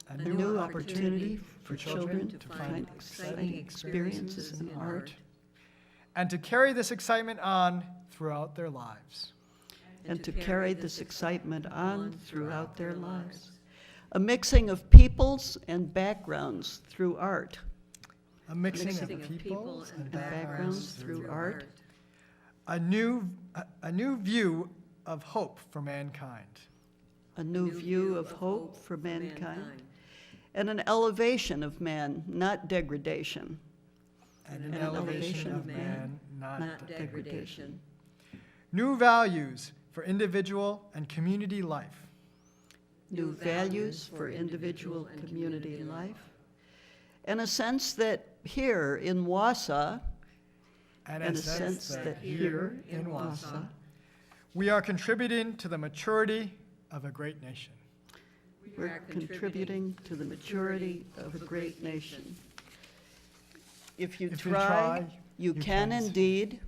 S3: A new opportunity for children to find exciting experiences in art.
S6: And to carry this excitement on throughout their lives.
S3: And to carry this excitement on throughout their lives. A mixing of peoples and backgrounds through art.
S6: A mixing of peoples and backgrounds through art. A new a new view of hope for mankind.
S3: A new view of hope for mankind. And an elevation of man, not degradation.
S6: And an elevation of man, not
S1: degradation.
S6: New values for individual and community life.
S3: New values for individual and community life. And a sense that here in Wausau,
S6: And
S3: and a sense that here in Wausau,
S6: we are contributing to the maturity of a great nation.
S3: we're contributing to the maturity of a great nation. If you try, you can indeed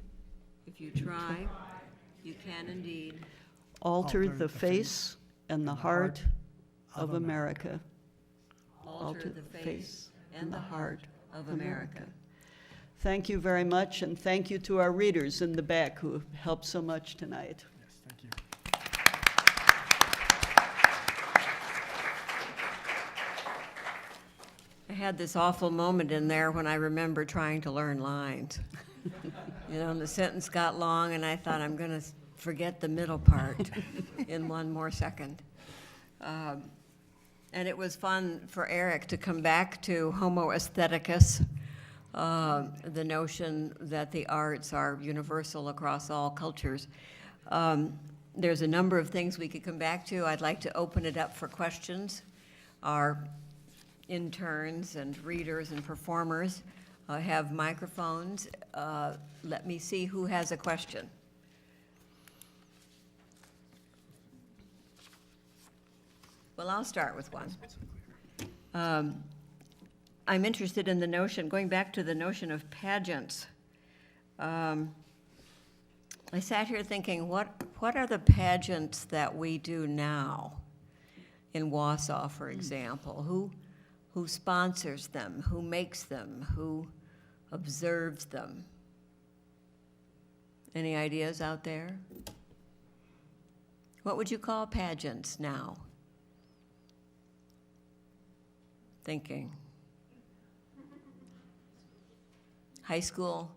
S1: If you try, you can indeed.
S3: alter the face and the heart of America.
S1: Alter the face and the heart of America.
S3: Thank you very much, and thank you to our readers in the back who helped so much tonight.
S6: Yes, thank you.
S1: I had this awful moment in there when I remember trying to learn lines. You know, and the sentence got long, and I thought, I'm going to forget the middle part in one more second. And it was fun for Eric to come back to Homo aestheticus, the notion that the arts are universal across all cultures. There's a number of things we could come back to. I'd like to open it up for questions. Our interns and readers and performers have microphones. Let me see who has a question. Well, I'll start with one. I'm interested in the notion, going back to the notion of pageants. I sat here thinking, what are the pageants that we do now in Wausau, for example? Who sponsors them? Who makes them? Who observes them? Any ideas out there? What would you call pageants now? Thinking. High school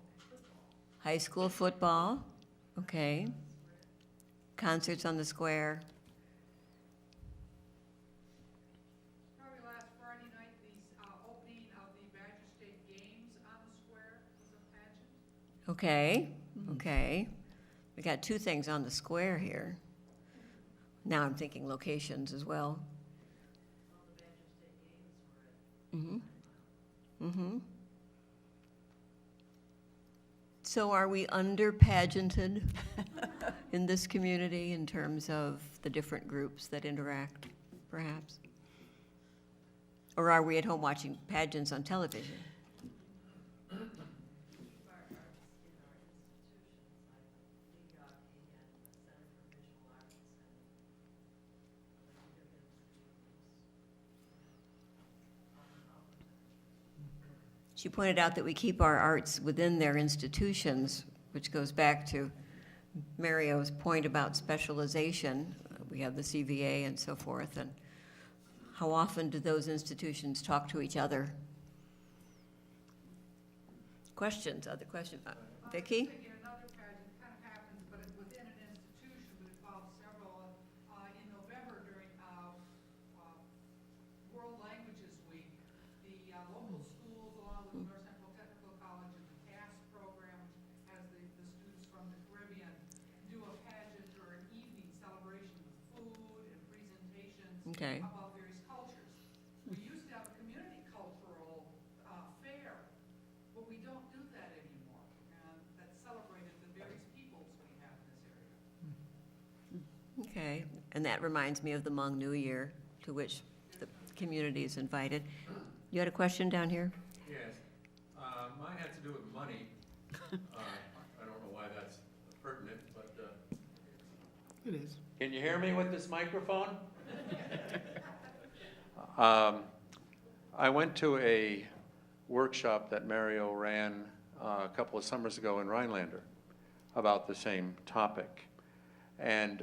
S1: football, okay. Concerts on the square.
S7: Probably last Friday night, the opening of the Badger State Games on the square was a pageant.
S1: Okay, okay. We got two things on the square here. Now I'm thinking locations as well. Mm-hmm. Mm-hmm. So are we under-pageanted in this community in terms of the different groups that interact, perhaps? Or are we at home watching pageants on television? She pointed out that we keep our arts within their institutions, which goes back to Mario's point about specialization. We have the CVA and so forth, and how often do those institutions talk to each other? Questions, other questions? Vicki?
S7: Thinking another pageant kind of happens, but it's within an institution, but involves several. In November during World Languages Week, the local schools, along with North Central Technical College and the CAS program, which has the students from the Caribbean, do a pageant or an evening celebration with food and presentations
S1: Okay.
S7: about various cultures. We used to have a community cultural fair, but we don't do that anymore. And that celebrated the various peoples we have in this area.
S1: Okay, and that reminds me of the Hmong New Year, to which the community is invited. You had a question down here?
S2: Yes, mine has to do with money. I don't know why that's pertinent, but,
S6: It is.
S2: can you hear me with this microphone? I went to a workshop that Mario ran a couple of summers ago in Rhinelander about the same topic. And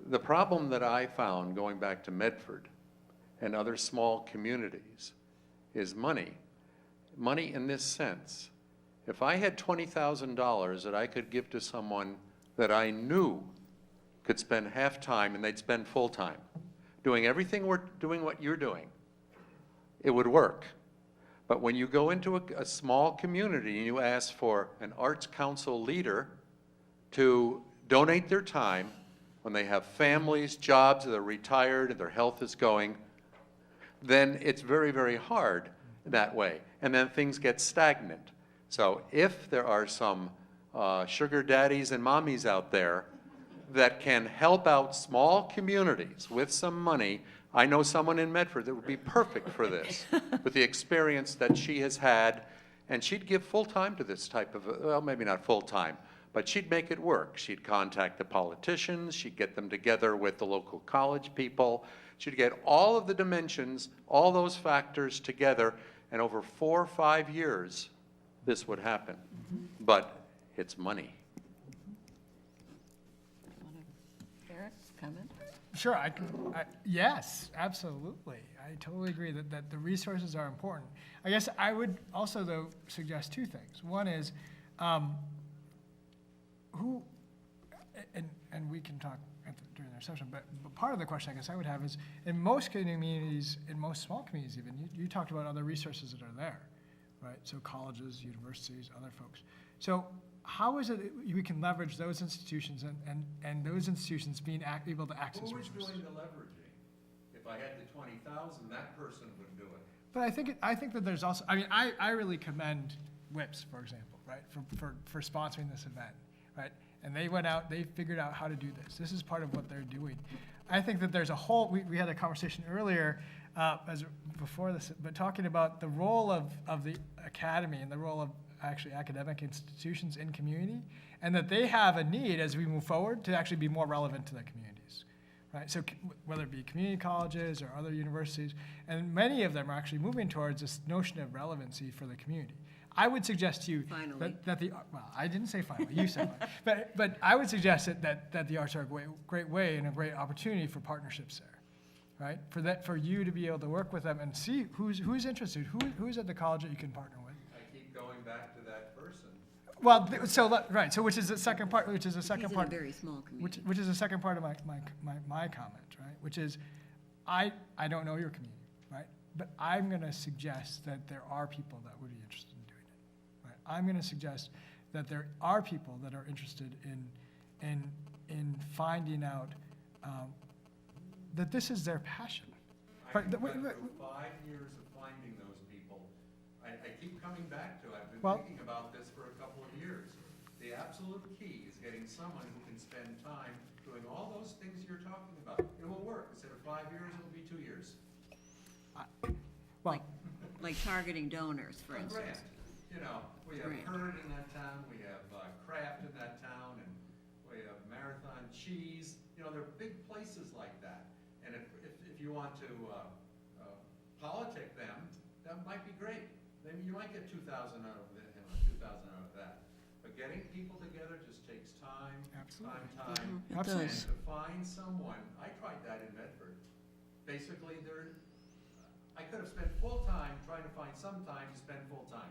S2: the problem that I found going back to Medford and other small communities is money. Money in this sense If I had $20,000 that I could give to someone that I knew could spend half time and they'd spend full time, doing everything doing what you're doing, it would work. But when you go into a small community and you ask for an arts council leader to donate their time when they have families, jobs, they're retired, and their health is going, then it's very, very hard that way. And then things get stagnant. So if there are some sugar daddies and mommies out there that can help out small communities with some money, I know someone in Medford that would be perfect for this, with the experience that she has had, and she'd give full time to this type of, well, maybe not full time, but she'd make it work. She'd contact the politicians, she'd get them together with the local college people, she'd get all of the dimensions, all those factors together, and over 4 or 5 years, this would happen. But it's money.
S1: Eric, comment?
S6: Sure, yes, absolutely. I totally agree that the resources are important. I guess I would also, though, suggest two things. One is, who, and we can talk during our session, but part of the question I guess I would have is, in most communities, in most small communities even, you talked about other resources that are there, right? So colleges, universities, other folks. So how is it that we can leverage those institutions and those institutions being able to access
S2: Who is
S6: resources?
S2: doing the leveraging? If I had the 20,000, that person would do it.
S6: But I think that there's also, I mean, I really commend WIPS, for example, right, for sponsoring this event, right? And they went out, they figured out how to do this. This is part of what they're doing. I think that there's a whole, we had a conversation earlier, before this, but talking about the role of the academy and the role of actually academic institutions in community, and that they have a need as we move forward to actually be more relevant to their communities, right? So whether it be community colleges or other universities, and many of them are actually moving towards this notion of relevancy for the community. I would suggest to you
S1: Finally.
S6: that the, well, I didn't say finally, you said finally. But I would suggest that the arts are a great way and a great opportunity for partnerships there, right? For you to be able to work with them and see who's interested, who's at the college that you can partner with.
S2: I keep going back to that person.
S6: Well, right, so which is the second part,
S1: He's in a very small community.
S6: which is the second part of my comment, right? Which is, I don't know your community, right? But I'm gonna suggest that there are people that would be interested in doing it, right? I'm gonna suggest that there are people that are interested in finding out, that this is their passion.
S2: I
S6: Right,
S2: went through 5 years of finding those people. I keep coming back to it. I've been
S6: Well-
S2: thinking about this for a couple of years. The absolute key is getting someone who can spend time doing all those things you're talking about. It will work. Instead of 5 years, it'll be 2 years.
S6: Well,
S1: Like targeting donors, for
S2: A
S1: instance.
S2: grant. You know, we have
S1: Grant.
S2: Herd in that town, we have Kraft in that town, and we have Marathon Cheese. You know, there are big places like that. And if you want to politic them, that might be great. Then you might get 2,000 out of it, 2,000 out of that. But getting people together just takes time.
S6: Absolutely.
S2: Time.
S1: It
S6: Absolutely.
S2: And
S1: does.
S2: to find someone, I tried that in Medford. Basically, I could have spent full time trying to find some time to spend full time.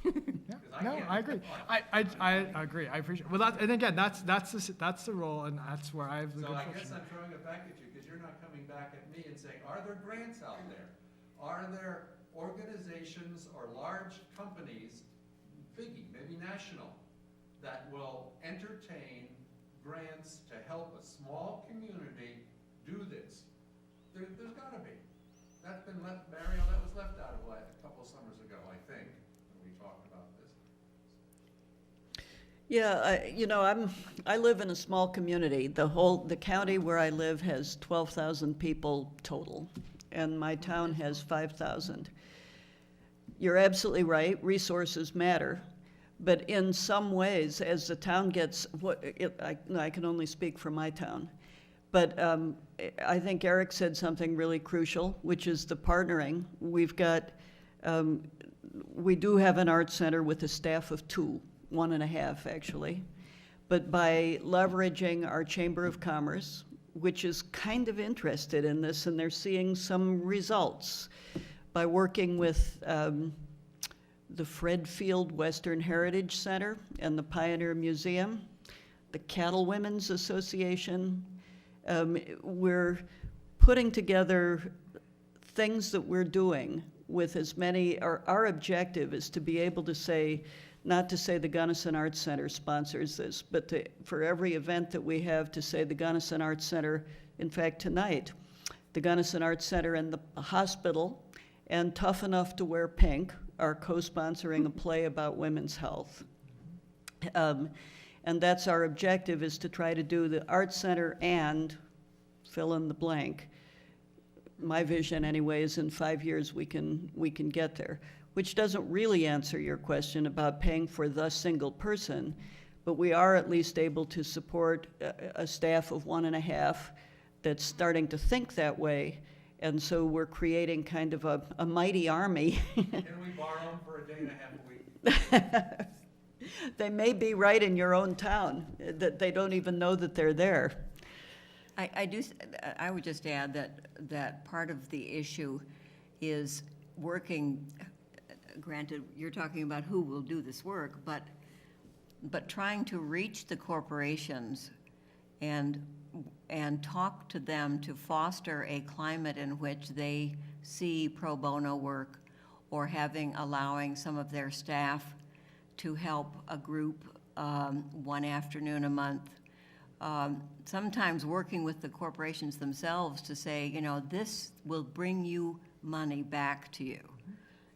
S6: yeah,
S2: 'Cause I
S6: no,
S2: can't.
S6: I agree. I agree. I appreciate. Well, and again, that's the role, and that's where I have the
S2: So
S6: good
S2: I guess
S6: fortune.
S2: I'm throwing it back at you, because you're not coming back at me and saying, are there grants out there? Are there organizations or large companies, biggie, maybe national, that will entertain grants to help a small community do this? There's gotta be. That's been left, Mario, that was left out of a couple of summers ago, I think, when we talked about this.
S3: Yeah, I live in a small community. The county where I live has 12,000 people total, and my town has 5,000. You're absolutely right, resources matter, but in some ways, as the town gets, I can only speak for my town, but I think Eric said something really crucial, which is the partnering. We do have an art center with a staff of 2, 1.5 actually, but by leveraging our Chamber of Commerce, which is kind of interested in this, and they're seeing some results by working with the Fred Field Western Heritage Center and the Pioneer Museum, the Cattle Women's Association. We're putting together things that we're doing with as many, our objective is to be able to say, not to say the Gunnison Arts Center sponsors this, but for every event that we have to say the Gunnison Arts Center, in fact tonight, the Gunnison Arts Center and the hospital and Tough Enough to Wear Pink are co-sponsoring a play about women's health. And that's our objective, is to try to do the Arts Center and fill in the blank. My vision anyway is in 5 years we can get there, which doesn't really answer your question about paying for the single person, but we are at least able to support a staff of 1.5 that's starting to think that way. And so we're creating kind of a mighty army.
S2: Can we borrow them for a day and a half a week?
S3: They may be right in your own town, that they don't even know that they're there.
S1: I would just add that part of the issue is working, granted, you're talking about who will do this work, but trying to reach the corporations and talk to them to foster a climate in which they see pro bono work, or allowing some of their staff to help a group one afternoon a month. Sometimes working with the corporations themselves to say, you know, this will bring you money back to you.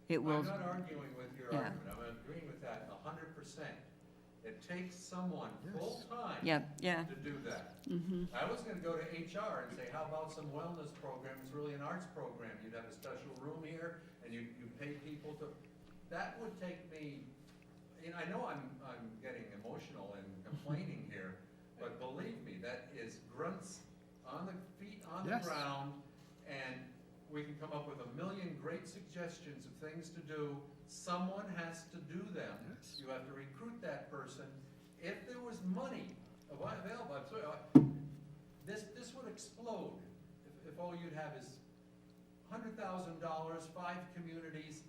S1: It will.
S2: I'm not arguing with your
S1: Yeah.
S2: argument, I'm agreeing with that 100%. It takes someone full-time
S1: Yeah, yeah.
S2: to do that.
S1: Mm-hmm.
S2: I was gonna go to HR and say, how about some wellness program? It's really an arts program. You'd have a special room here, and you pay people to, that would take me, you know, I know I'm getting emotional and complaining here, but believe me, that is grunts on the feet on the
S6: Yes.
S2: ground, and we can come up with a million great suggestions of things to do. Someone has to do them.
S6: Yes.
S2: You have to recruit that person. If there was money available, this would explode if all you'd have is $100,000, 5 communities.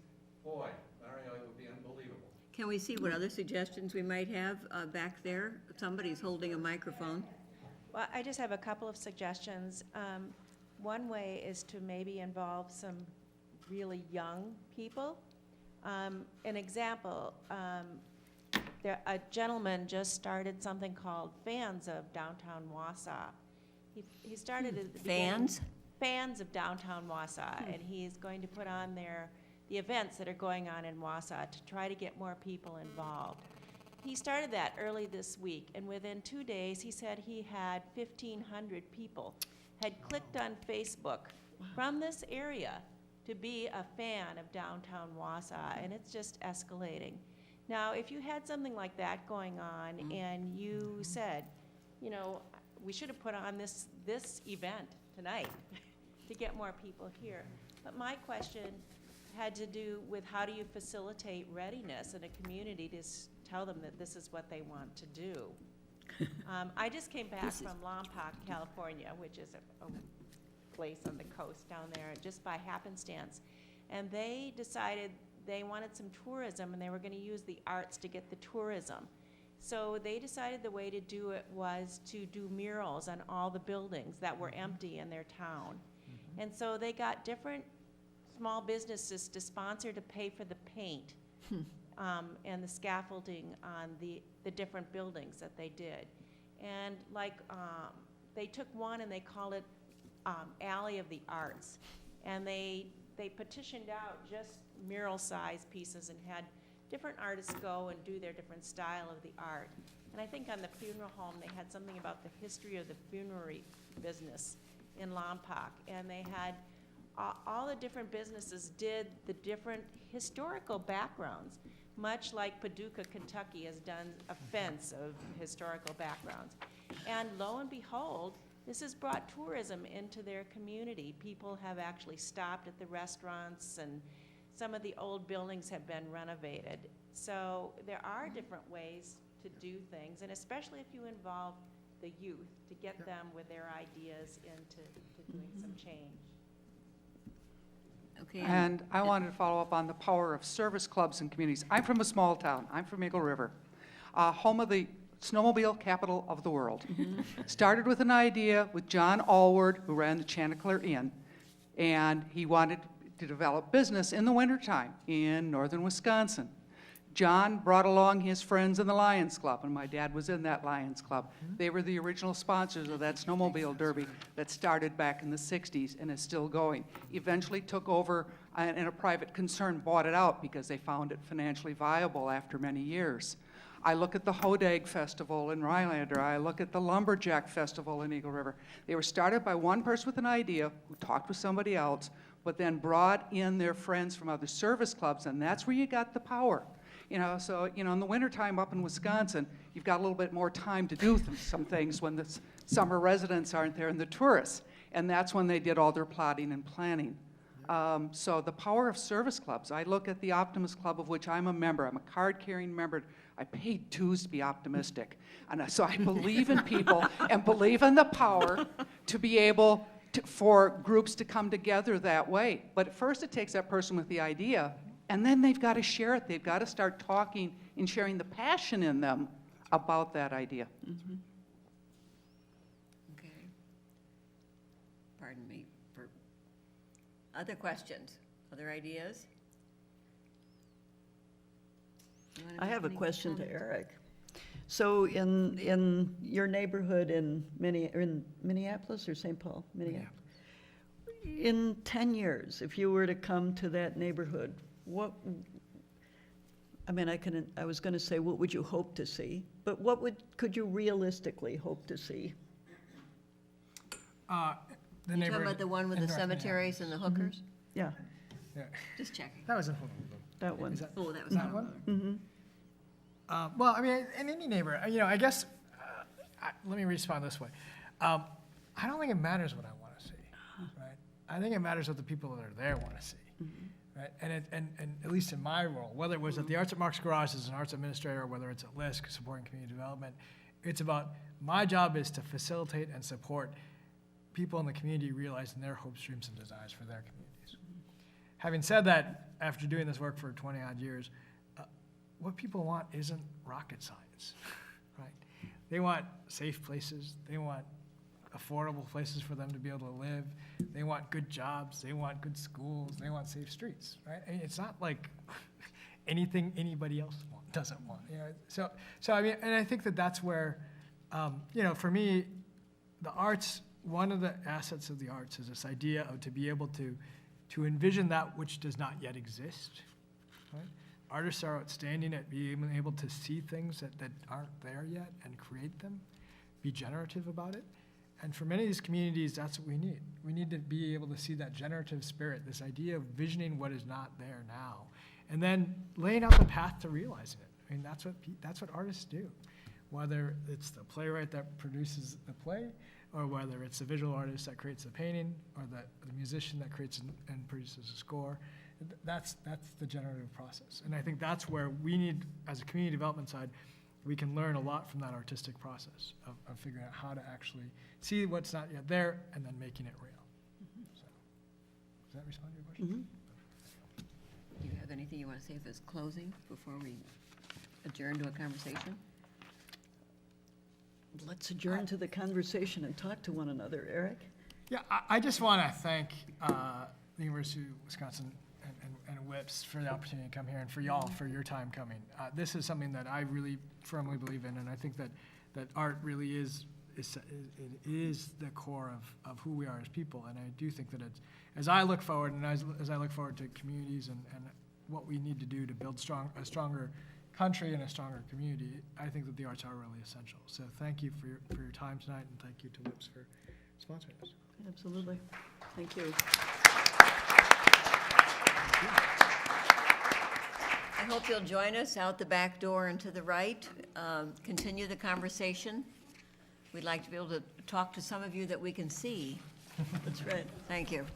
S2: Boy, Mario, it would be unbelievable.
S1: Can we see what other suggestions we might have back there? Somebody's holding a microphone.
S8: Well, I just have a couple of suggestions. One way is to maybe involve some really young people. An example, a gentleman just started something called Fans of Downtown Wausau. He started at the beginning-
S1: Fans?
S8: Fans of Downtown Wausau, and he's going to put on there the events that are going on in Wausau to try to get more people involved. He started that early this week, and within 2 days, he said he had 1,500 people had clicked on Facebook from this area to be a fan of Downtown Wausau, and it's just escalating. Now, if you had something like that going on and you said, you know, we should have put on this event tonight to get more people here. But my question had to do with how do you facilitate readiness in a community to tell them that this is what they want to do. I just came back from Lompoc, California, which is a place on the coast down there, just by happenstance. And they decided they wanted some tourism, and they were going to use the arts to get the tourism. So they decided the way to do it was to do murals on all the buildings that were empty in their town. And so they got different small businesses to sponsor to pay for the paint and the scaffolding on the different buildings that they did. And like, they took one and they called it Alley of the Arts. And they petitioned out just mural-sized pieces and had different artists go and do their different style of the art. And I think on the funeral home, they had something about the history of the funerary business in Lompoc. And they had all the different businesses did the different historical backgrounds, much like Paducah, Kentucky has done a fence of historical backgrounds. And lo and behold, this has brought tourism into their community. People have actually stopped at the restaurants, and some of the old buildings have been renovated. So there are different ways to do things, and especially if you involve the youth to get them with their ideas into doing some change.
S1: Okay.
S9: And I wanted to follow up on the power of service clubs and communities. I'm from a small town. I'm from Eagle River, home of the snowmobile capital of the world. Started with an idea with John Allward, who ran the Chanticleer Inn, and he wanted to develop business in the wintertime in northern Wisconsin. John brought along his friends in the Lions Club, and my dad was in that Lions Club. They were the original sponsors of that snowmobile derby that started back in the 60s and is still going. Eventually took over, and a private concern bought it out because they found it financially viable after many years. I look at the Hodag Festival in Rhinelander. I look at the Lumberjack Festival in Eagle River. They were started by one person with an idea who talked with somebody else, but then brought in their friends from other service clubs, and that's where you got the power. You know, so, you know, in the wintertime up in Wisconsin, you've got a little bit more time to do some things when the summer residents aren't there and the tourists. And that's when they did all their plotting and planning. So the power of service clubs. I look at the Optimist Club, of which I'm a member. I'm a card-carrying member. I paid dues to be optimistic. And so I believe in people and believe in the power to be able to, for groups to come together that way. But at first it takes that person with the idea, and then they've got to share it. They've got to start talking and sharing the passion in them about that idea.
S1: Okay. Pardon me for other questions, other ideas? You wanna
S3: I
S1: make
S3: have a
S1: any
S3: question to
S1: comments?
S3: Eric. So in your neighborhood in Minneapolis or St. Paul? Minneapolis. In 10 years, if you were to come to that neighborhood, what, I mean, I was going to say, what would you hope to see? But could you realistically hope to see?
S6: The
S1: You talking
S6: neighborhood
S1: about the one with
S6: in
S1: the
S6: North
S1: cemeteries and the hookers?
S3: Yeah,
S6: Yeah,
S1: Just checking.
S6: that was in Honolulu.
S3: that one.
S6: Is that
S1: Oh, that was
S6: that
S1: Honolulu.
S6: one? Well, I mean, in any neighborhood, you know, I guess, let me respond this way. I don't think it matters what I want to see, right? I think it matters what the people that are there want to see, right? And at least in my role, whether it was at the Arts at Mark's Garage as an arts administrator, or whether it's at LISC supporting community development, it's about, my job is to facilitate and support people in the community realizing their hopes, dreams, and desires for their communities. Having said that, after doing this work for 20-odd years, what people want isn't rocket science, right? They want safe places. They want affordable places for them to be able to live. They want good jobs. They want good schools. They want safe streets, right? I mean, it's not like anything anybody else doesn't want, you know? So I mean, and I think that that's where, you know, for me, the arts, one of the assets of the arts is this idea of to be able to envision that which does not yet exist, right? Artists are outstanding at being able to see things that aren't there yet and create them, be generative about it. And for many of these communities, that's what we need. We need to be able to see that generative spirit, this idea of visioning what is not there now, and then laying out the path to realizing it. I mean, that's what artists do. Whether it's the playwright that produces the play, or whether it's the visual artist that creates the painting, or the musician that creates and produces a score. That's the generative process. And I think that's where we need, as a community development side, we can learn a lot from that artistic process of figuring out how to actually see what's not yet there and then making it real. So, does that respond to your question?
S1: Do you have anything you want to say as closing before we adjourn to a conversation?
S3: Let's adjourn to the conversation and talk to one another, Eric.
S6: Yeah, I just want to thank the University of Wisconsin and WIPS for the opportunity to come here, and for y'all for your time coming. This is something that I really firmly believe in, and I think that art really is the core of who we are as people. And I do think that it's, as I look forward, and as I look forward to communities and what we need to do to build a stronger country and a stronger community, I think that the arts are really essential. So thank you for your time tonight, and thank you to WIPS for sponsoring us.
S3: Absolutely. Thank you.
S1: I hope you'll join us out the back door and to the right. Continue the conversation. We'd like to be able to talk to some of you that we can see.
S3: That's right.
S1: Thank you.